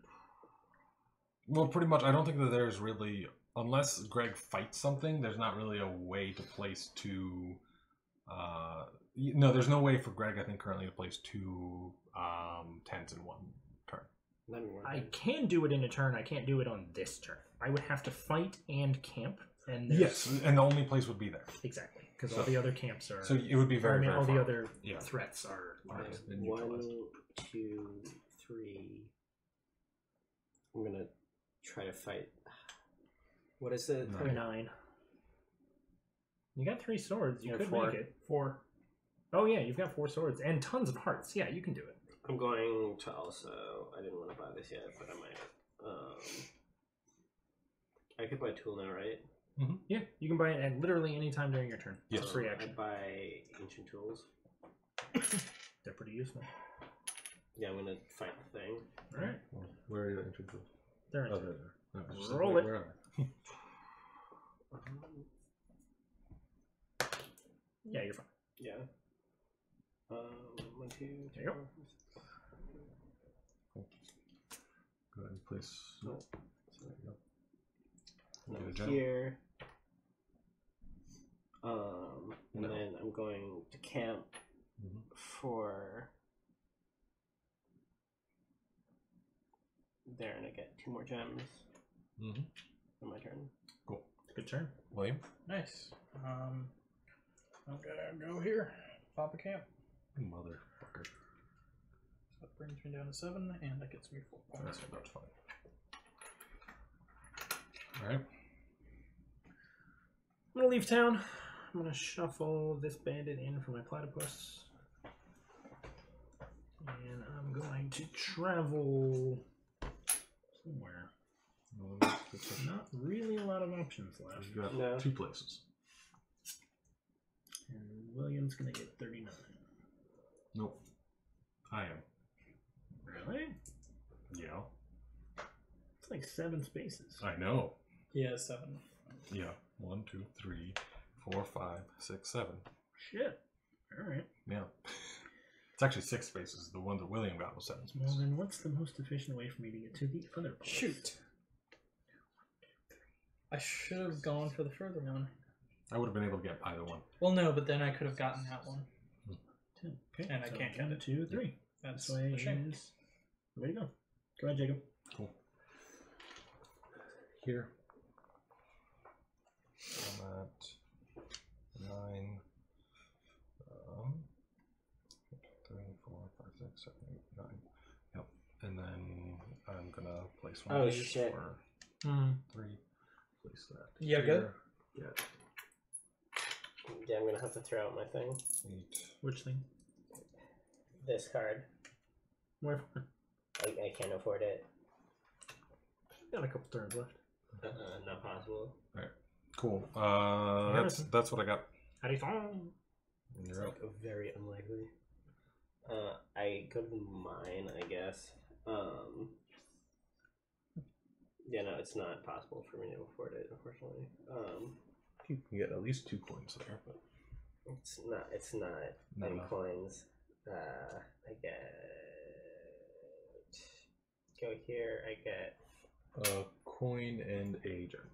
Well, pretty much. I don't think that there's really, unless Greg fights something, there's not really a way to place 2. No, there's no way for Greg, I think, currently to place 2 tents in 1 turn. Let me work I on it. can do it in a turn. I can't do it on this turn. I would have to fight and camp. And there's- Yes, and the only place would be there. Exactly. Because all the other camps are. So it would be very, I mean, very all far. the other Yeah. threats are. Okay, been neutralized. 1, 2, 3. I'm gonna try to fight. What is it? Nine. 9. You got 3 swords. You Yeah, could 4. make it. 4. Oh yeah, you've got 4 swords and tons of hearts. Yeah, you can do it. I'm going to also. I didn't want to buy this yet, but I might. I could buy a tool now, right? Yeah, you can buy it at literally any time during your turn. Yes. It's a free I action. buy ancient tools. They're pretty useful. Yeah, I'm gonna fight the thing. All right, Where are your entry tools? they're in. Oh, there. No, I just said, Roll wait, it. where are they? Yeah, you're fine. Yeah. 1, 2, There you go. 4. Go ahead and place. No. There you go. No, Get a gem. here. And No. then I'm going to camp Mhm. for there, and I get 2 more gems Mm-hmm. on my turn. Cool. Good turn. William? Nice. I'm gonna go here. Pop a camp. Motherfucker. So that brings me down to 7, and that gets me 4 points. That's fine. Alright. I'm gonna leave town. I'm gonna shuffle this bandit in for my platypus, and I'm going to travel somewhere. Not really a lot of options left. You've got No. 2 places. And William's gonna get 39. Nope. I am. Really? Yeah. It's like 7 spaces. I know. Yeah, 7. Yeah. 1, 2, 3, 4, 5, 6, 7. Shit. All right. Yeah. It's actually 6 spaces. The one that William got was 7 Well, spaces. then what's the most efficient way for me to get to the other place? Shoot. I should have gone for the further one. I would have been able to get either one. Well, no, but then I could have gotten that one. 10. Okay. And I can't get 1, it. 2, 3. That's This way a shame. is the way to go. Go ahead, Jacob. Cool. Here. I'm at 9. 3, 4, 5, 6, 7, 8, 9. Yep. And then I'm gonna place one Oh, of these shit. for Hmm. 3. Place that. Yeah, here. good. Yeah. Yeah, I'm gonna have to throw out my thing. 8. Which thing? This card. Where? I can't afford it. Got a couple turns left. Not possible. Cool. Harrison. That's what I got. Howdy, It's You're up. like very unlikely. I go to the mine, I guess. Yeah, no, it's not possible for me to afford it, unfortunately. You can get at least 2 coins there, but It's not Not any enough. coins. I get go here. I get a coin and a gem.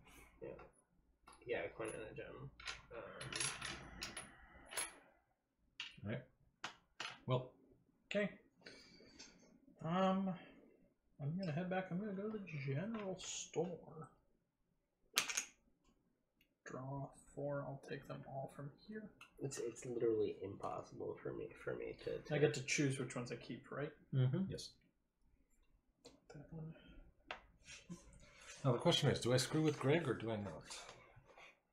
yeah, a coin and a gem. Right. Well, Okay. I'm gonna head back. I'm gonna go to the general store. Draw 4. I'll take them all from here. It's literally impossible for me to. I get to choose which ones I keep, right? Mm-hmm. yes. That one. Now the question is, do I screw with Greg or do I not?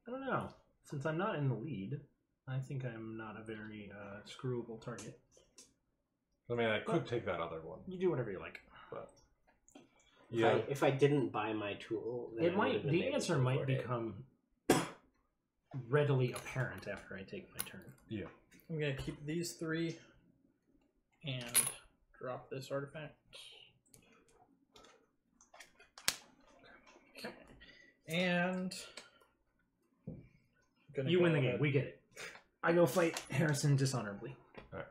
I don't know. Since I'm not in the lead, I think I'm not a very screwable target. I mean, I could take that other one, You do whatever you like. but If I didn't buy my tool, then It I might. would've been The able answer to might afford it. become readily apparent after I take my turn. yeah. I'm gonna keep these 3 and drop this artifact. Okay. And gonna You go win the game. ahead- We get it. I go fight Harrison dishonorably. Alright.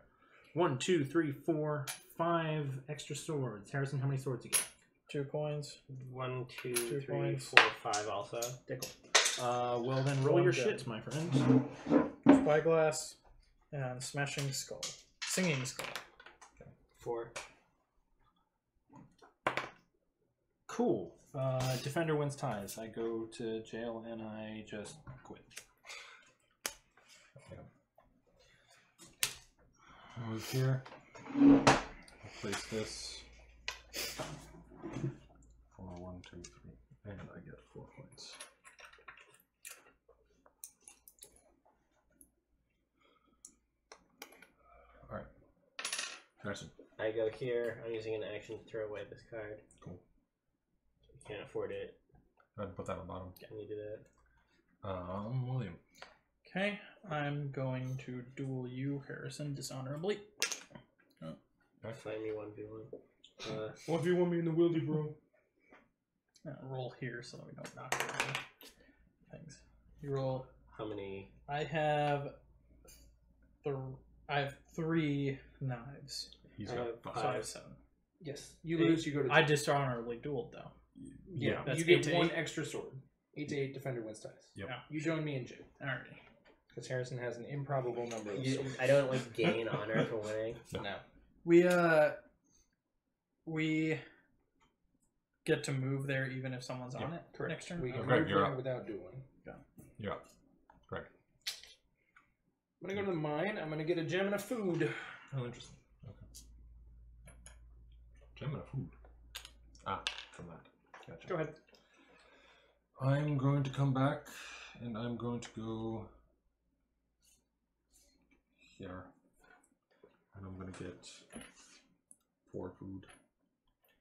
1, 2, 3, 4, 5 extra swords. Harrison, how many swords you get? 2 coins. 1, 2, 2 3, points. 4, 5 also. Tickle. Well then, roll One your gem. shits, my friend. Spyglass and smashing skull. Singing skull. 4. Cool. Defender wins ties. I go to jail and I just quit. I'll move here. I'll place this for 1, 2, 3, and I get 4 points. All right, Harrison. I go here. I'm using an action to throw away this card. Cool. Can't afford it. Go ahead and put that on bottom. Can you do that? William. Okay, I'm going to duel you, Harrison, dishonorably. Find me 1v1. What if you want me in the wildy, bro? Roll here so that we don't knock over things. You roll. How many? I have 3 knives. He's I got have 5. So I have 7. Yes. You lose, you go to I dishonorably dueled though. Yeah, That's you get 8 to 1 8. extra sword. 8 to 8 defender wins ties. Yep. Yeah. You join me in jail. Alrighty. Because Harrison has an improbable number of swords. I don't like gain honor for winning. No. We get to move there even if someone's on it. Correct. Next turn. We can Okay, move you're there up. without dueling. You're up. Greg. I'm gonna go to the mine. I'm gonna get a gem and a food. Oh, interesting. Okay. Gem and a food. From that. Gotcha. Go ahead. I'm going to come back and I'm going to go here. And I'm going to get 4 food.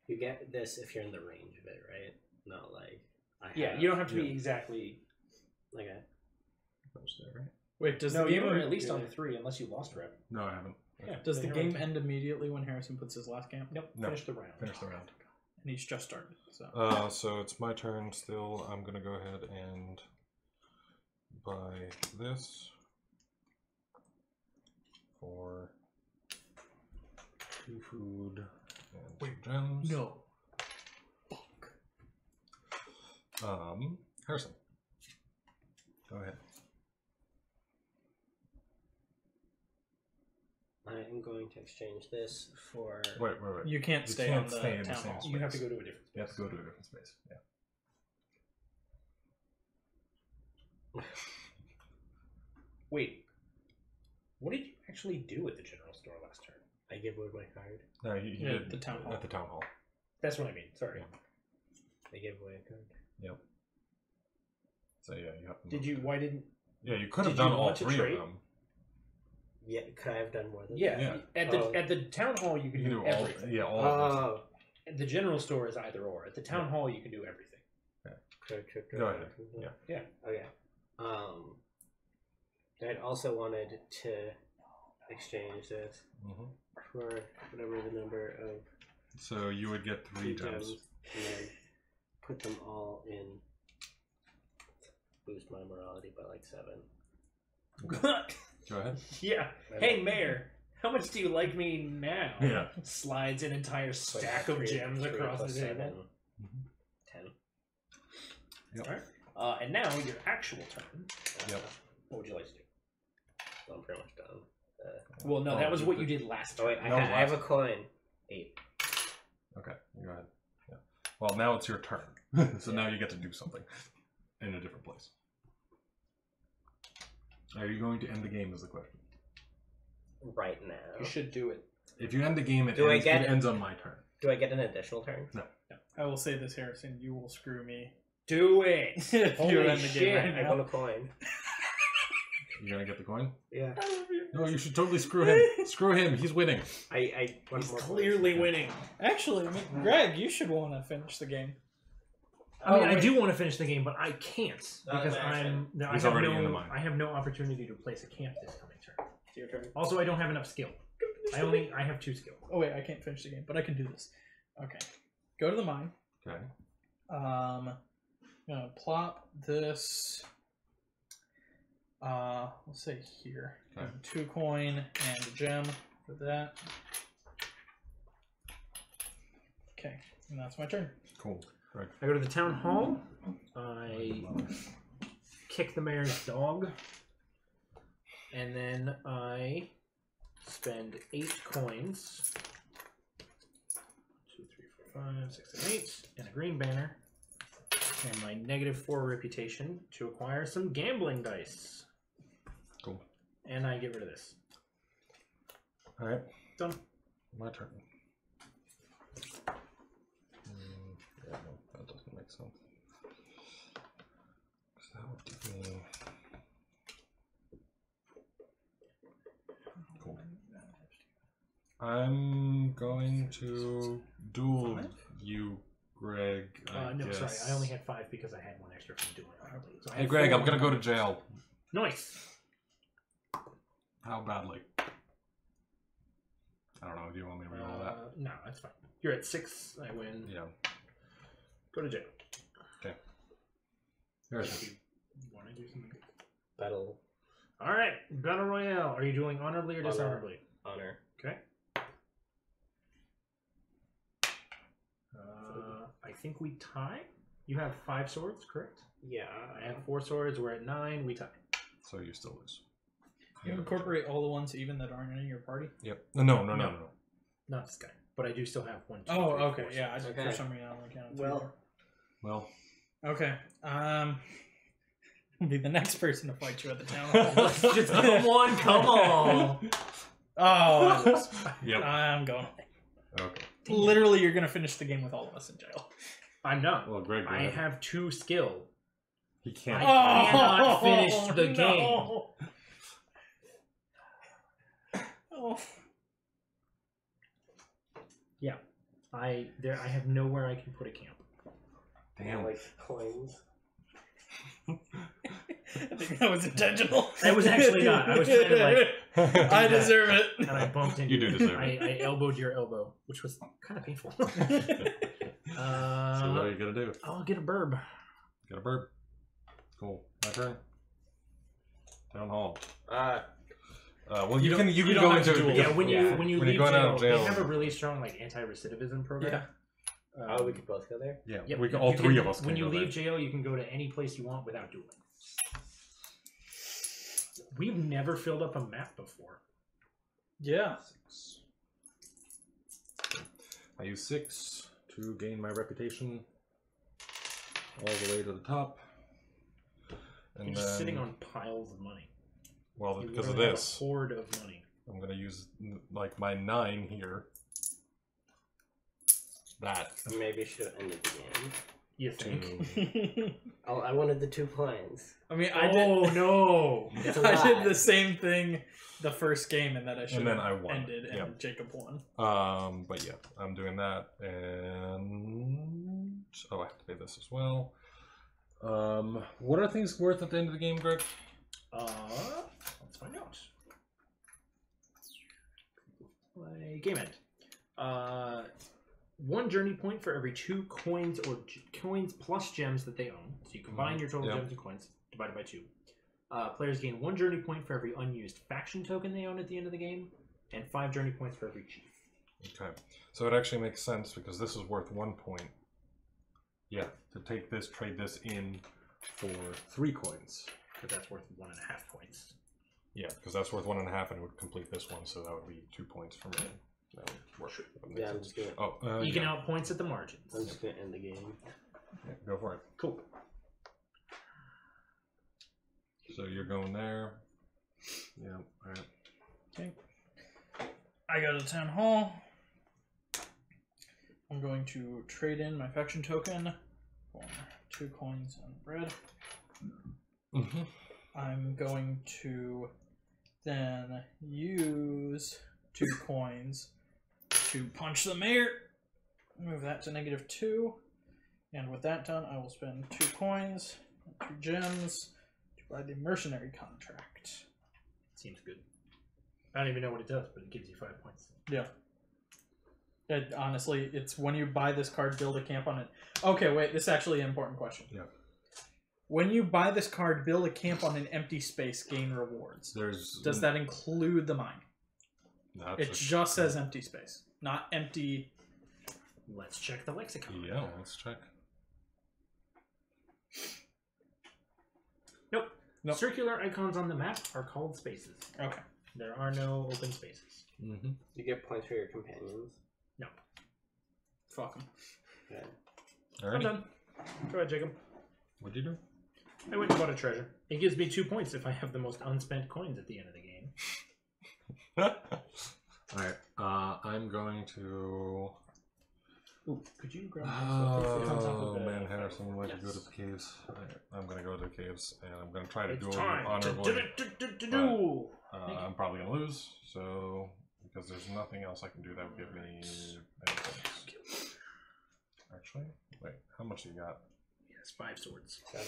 You get this if you're in the range of it, right? Not like Yeah, you don't have to be exactly. Okay. Goes there, right? Wait, does No, the you game were at least on the 3 unless you lost rep. No, I haven't. Yeah. does the Then game you're on- end immediately when Harrison puts his last camp? Nope. No. Finish the round. Finish the round. And he's just started. So So it's my turn still. I'm going to go ahead and buy this for 2 food and 2 gems. no. Harrison. Go ahead. I am going to exchange this for. Wait. You can't You stay can't on the stay in the town same hall. space. You have to go to a different. You have to go to a different space. Yeah. Wait. What did you actually do at the general store last turn? I give away my card. No, you Yeah, did the town hall. at the town hall. That's what I mean. Sorry. Yeah. I give away a card. Yep. So yeah, you have to. Did you? Why didn't? Yeah, you could have Did you done all want to 3 of trade? them. Yeah, could I have done more than Yeah. Yeah. At the town hall you can You can do do all. everything. Yeah, all that? of them. Oh. At the general store is either or. At the town hall you can do everything. Go ahead. Yeah. Okay. I'd also wanted to exchange this for whatever the number of So you would get 3 gems. and then put them all in. Boost my morality by like 7. Go ahead. Yeah. Hey, Mayor, how much do you like me now? Yeah. Slides an entire stack of gems across the table. 10. Yep. Alright. And now your actual turn. Yep. What would you like to do? So I'm pretty much done. Well, no, that was what you did last Oh turn. wait, No, I have a coin. 8. Okay, go ahead. Yeah. Well, now it's your turn. So now you get to do something in a different place. Are you going to end the game is the question. Right now. You should do it. If you end the game, it, Do I ends, get it it? ends on my turn. Do I get an additional turn? No. I will say this, Harrison. You will screw me. Do it! If you Holy end the game shit. right I now. want a coin. You gonna get the coin? Yeah. No, you should totally screw him. Screw him. He's winning. I want He's more clearly coins. winning. Actually, I mean, Greg, you should want to finish the game. I mean, Oh, I wait. do want to finish the game, but I can't because He's already in the mine. I have no opportunity to place a camp this coming turn. It's your turn. Also, I don't have enough skill. I have 2 skill. Oh wait, I can't finish the game, but I can do this. Okay, go to the mine. Okay. I'm gonna plop this. Let's say here. Okay. 2 coin and a gem for that. Okay, and that's my turn. Cool. Right. I go to the town hall. I kick the mayor's dog, and then I spend 8 coins. 2, 3, 4, 5, 6, 7, 8, and a green banner, and my -4 reputation to acquire some gambling dice. Cool. And I get rid of this. All right. Done. My turn. Yeah, no, that doesn't make sense. So that would give me. Cool. I'm going to duel you, Greg. No, guess. sorry, I only had 5 because I had 1 extra from doing it. So I Hey, had Greg, 4. I'm gonna go to jail. Nice. How badly? I don't know. Do you want me to reroll that? No, that's fine. You're at 6. I win. Yeah. Go to jail. Okay. Here's If you want to do something. Battle All right, battle royale. Are you doing honorably or Honor. dishonorably? honor. Okay. I think we tie. You have 5 swords, correct? Yeah. I have 4 swords. We're at 9. We tie. So you still lose. You incorporate all the ones even that aren't in your party. Yep. No. Not this guy, but I do still have 1, 2, Oh, 3, okay, 4 yeah. I swords. just, for some reason, I only counted 3 Well- more. Well, Okay. Be the next person to fight you at the town hall. Let's just come on, come on. Oh, I lose. yep. I'm going. Okay. Literally, you're gonna finish the game with all of us in jail. I'm not. Well, Greg, go I ahead. have 2 skill. He can't. I cannot finish the no. game. Oh. Yeah, I have nowhere I can put a camp. Damn. Like coins. I think that was intentional. That was actually not. I was trying to I deserve it. and I bumped into You do deserve it. I elbowed your elbow, which was kind of painful. So what are you gonna do? I'll get a burb. Get a bird. Cool. My turn. Town hall. Well, you can you go don't have into to duel. Yeah, when you Yeah. when you When leave you're going out jail, of jail. they have a really strong like anti-recidivism program. Oh, we could both go there. Yeah, Yep, we can, you all can- 3 of us. When can you go leave jail, you can go to any place you want without dueling. We've never filled up a map before. Yeah. there. I use 6 to gain my reputation all the way to the top. And You're just then, sitting on piles of money. well, You because of literally have this, a hoard of money. I'm gonna use like my 9 here. That. Maybe should have ended the game. You think? Oh, I wanted the 2 coins. I mean, Oh no! It's a I did lie. the same thing the first game, and that I should And then have I won. ended, and Yeah. Jacob won. But yeah, I'm doing that, and I have to pay this as well. What are things worth at the end of the game, Greg? Let's find out. Play game end. 1 journey point for every 2 coins or coins plus gems that they own. So you combine your total Yep. gems and coins divided by 2. Players gain 1 journey point for every unused faction token they own at the end of the game, and 5 journey points for every chief. Okay, so it actually makes sense because this is worth 1 point. Yeah, to take this, trade this in for 3 coins. But that's worth 1.5 points. Yeah, because that's worth 1.5, and it would complete this one, so that would be 2 points for me. That would work. That makes Yeah, I'm sense. just gonna. Oh, Even yeah. out points at the margins. I'm just gonna end the game. Yeah, go for it. Cool. So you're going there. Yeah, alright. Okay. I go to town hall. I'm going to trade in my faction token for 2 coins and bread. Mm-hmm. I'm going to then use 2 coins to punch the mayor. Move that to -2. And with that done, I will spend 2 coins, 2 gems to buy the mercenary contract. Seems good. I don't even know what it does, but it gives you 5 points. Yeah. Honestly, it's when you buy this card, build a camp on it. Okay, wait, this is actually an important question. Yeah. When you buy this card, build a camp on an empty space, gain rewards. Does that include the mine? It just says empty space, not empty. Let's check the lexicon. Yeah, let's check. Nope. Nope. Circular icons on the map are called spaces. Okay. There are no open spaces. Mm-hmm. You get points for your companions. No. Fuck them. Okay. I'm done. Go ahead, Jacob. What'd you do? I went and bought a treasure. It gives me 2 points if I have the most unspent coins at the end of the game. Alright, I'm going to... Ooh, could you grab Oh man, Harrison would like to go to the caves. I'm going to go to the caves, and I'm going to try to do It's it time honorably. to do. I'm probably going to lose, so... Because there's nothing else I can do that would give me any points. Actually, wait, how much do you got? Yes, 5 swords. 7.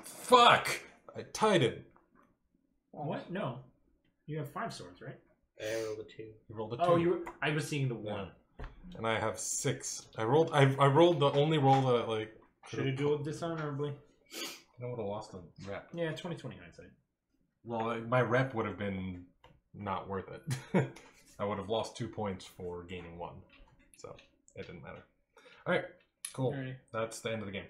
Fuck! I tied it. What? No. You have 5 swords, right? I rolled a 2. You rolled a 2. Oh, you were... I was seeing the 1. And I have 6. I rolled the only roll that like Should have dueled dishonorably. I would have lost a rep. Yeah, 20/20 hindsight. Well, my rep would have been not worth it. I would have lost 2 points for gaining 1. So it didn't matter. Alright, cool. Alrighty. That's the end of the game.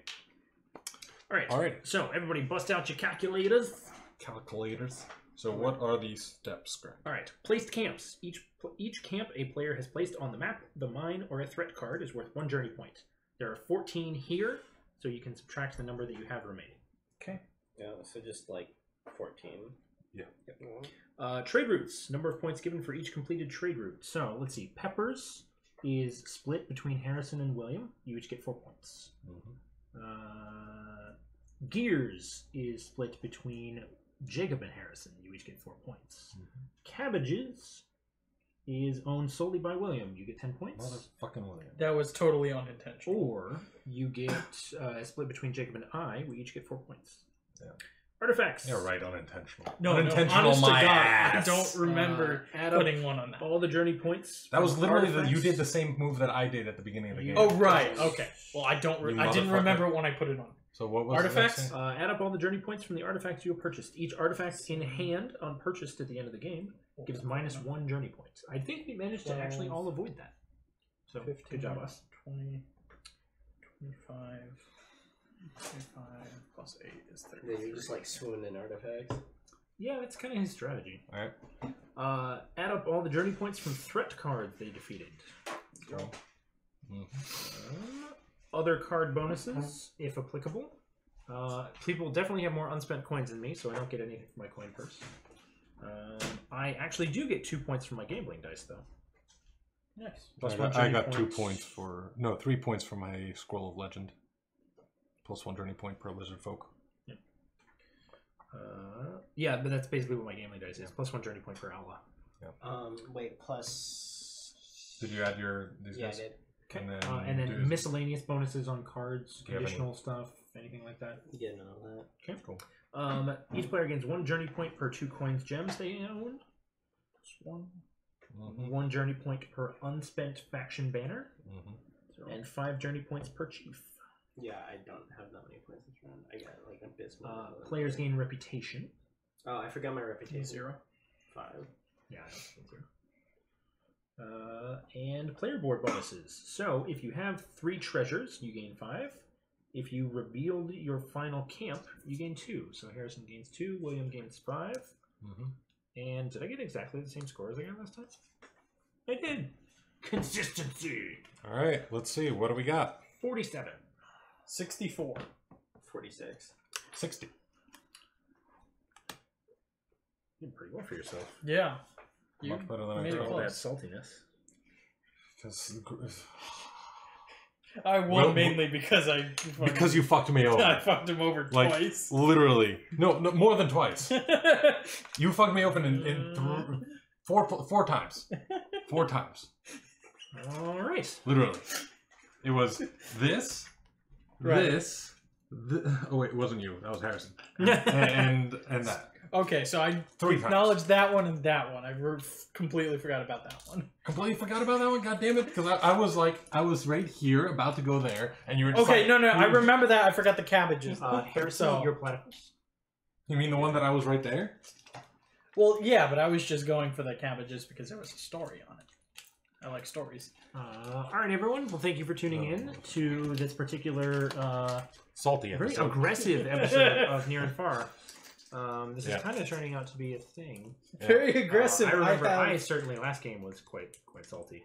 Alright. Alright. So, everybody bust out your calculators. Calculators. So what are these steps, Greg? Alright. Placed camps. Each camp a player has placed on the map, the mine, or a threat card is worth 1 journey point. There are 14 here, so you can subtract the number that you have remaining. Okay. Yeah, so just like 14. Yeah. Yep. Trade routes. Number of points given for each completed trade route. So, let's see. Peppers is split between Harrison and William. You each get 4 points. Gears is split between Jacob and Harrison. You each get 4 points. Cabbages is owned solely by William. You get 10 points. Motherfucking William. That was totally unintentional. Or you get split between Jacob and I. We each get 4 points. Yeah. Artifacts. You're right, unintentional. No, unintentional. honest to My God, ass. I don't remember Add up putting one on that. all the journey points. That was from literally artifacts. you did the same move that I did at the beginning of the game. Oh right, okay. Well, I don't. You I didn't motherfucker. remember it when I put it on. So what was Artifacts? The Add up all the journey points from the artifacts you have purchased. Each artifact in hand on purchased at the end of the game gives -1 journey points. I think we managed to actually all avoid that. So, 15, good job, us. 20, 25, 25 plus 8 is 30. Yeah, you're just like swimming in artifacts. Yeah, that's kind of his strategy. Alright. Add up all the journey points from threat cards they defeated. Go. Other card bonuses, if applicable. People definitely have more unspent coins than me, so I don't get anything from my coin purse. I actually do get 2 points from my gambling dice, though. Nice. I got 2 points for 3 points for my Scroll of Legend. +1 journey point per lizard folk. Yeah, but that's basically what my gambling dice is. +1 journey point per outlaw. Wait, plus. Did you add these Yeah, I guys? did. Okay. And then miscellaneous bonuses on cards, Do you have conditional stuff, anything like that. Yeah, none of that. Okay. Cool. Each player gains 1 journey point per 2 coins gems they own. +1. 1 journey point per unspent faction banner. And 5 journey points per chief. Yeah, I don't have that many points this round. I got like abysmal. Players gain reputation. Oh, I forgot my reputation. 0. 5. Yeah, I don't 0. And player board bonuses. So if you have 3 treasures, you gain 5. If you revealed your final camp, you gain 2. So Harrison gains 2, William gains 5. And did I get exactly the same score as I got last time? I did. Consistency. All right, let's see. What do we got? 47. 64. 46. 60. You did pretty well for yourself. Yeah. Much better than I made it thought. All that close. saltiness. I won mainly because Because you fucked me over. I fucked him over Like, twice. literally. No, more than twice. You fucked me open in 4 times. 4 times. All right. Literally. It was this, Right. this. Oh wait, it wasn't you. That was Harrison. And that. Okay, so I 3 times. acknowledged that one and that one. I completely forgot about that one. Completely forgot about that one. God damn it! Because I was like, I was right here, about to go there, and you were just Okay, like, no, I remember that. I forgot the cabbages. Harrison, So- your platypus. You mean the one that I was right there? Well, yeah, but I was just going for the cabbages because there was a story on it. I like stories. All right, everyone. Well, thank you for tuning in to this particular Salty very episode. aggressive episode of Near and Far. This Yeah. is kind of turning out to be a thing. Yeah. Very aggressive. I remember have I certainly last game was quite salty.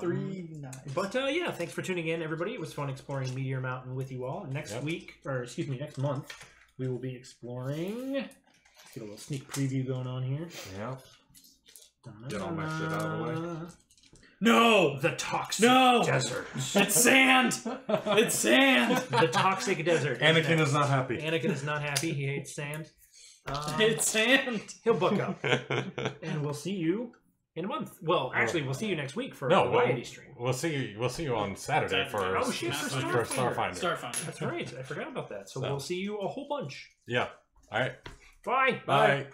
3 knives. But yeah, thanks for tuning in, everybody. It was fun exploring Meteor Mountain with you all. Next next month, we will be exploring. Let's get a little sneak preview going on here. Yeah. Get all my shit out of the way. No! The Toxic Desert. It's sand! It's sand! The Toxic Desert. Anakin is not happy. Anakin is not happy. He hates sand. It's sand! He'll buck up. And we'll see you in a month. Well, actually, we'll see you next week for No, a variety stream. We'll see you on Saturday for Oh, shit, for Starfinder. Starfinder. That's right. I forgot about that. So we'll see you a whole bunch. Yeah. All right. Bye. Bye.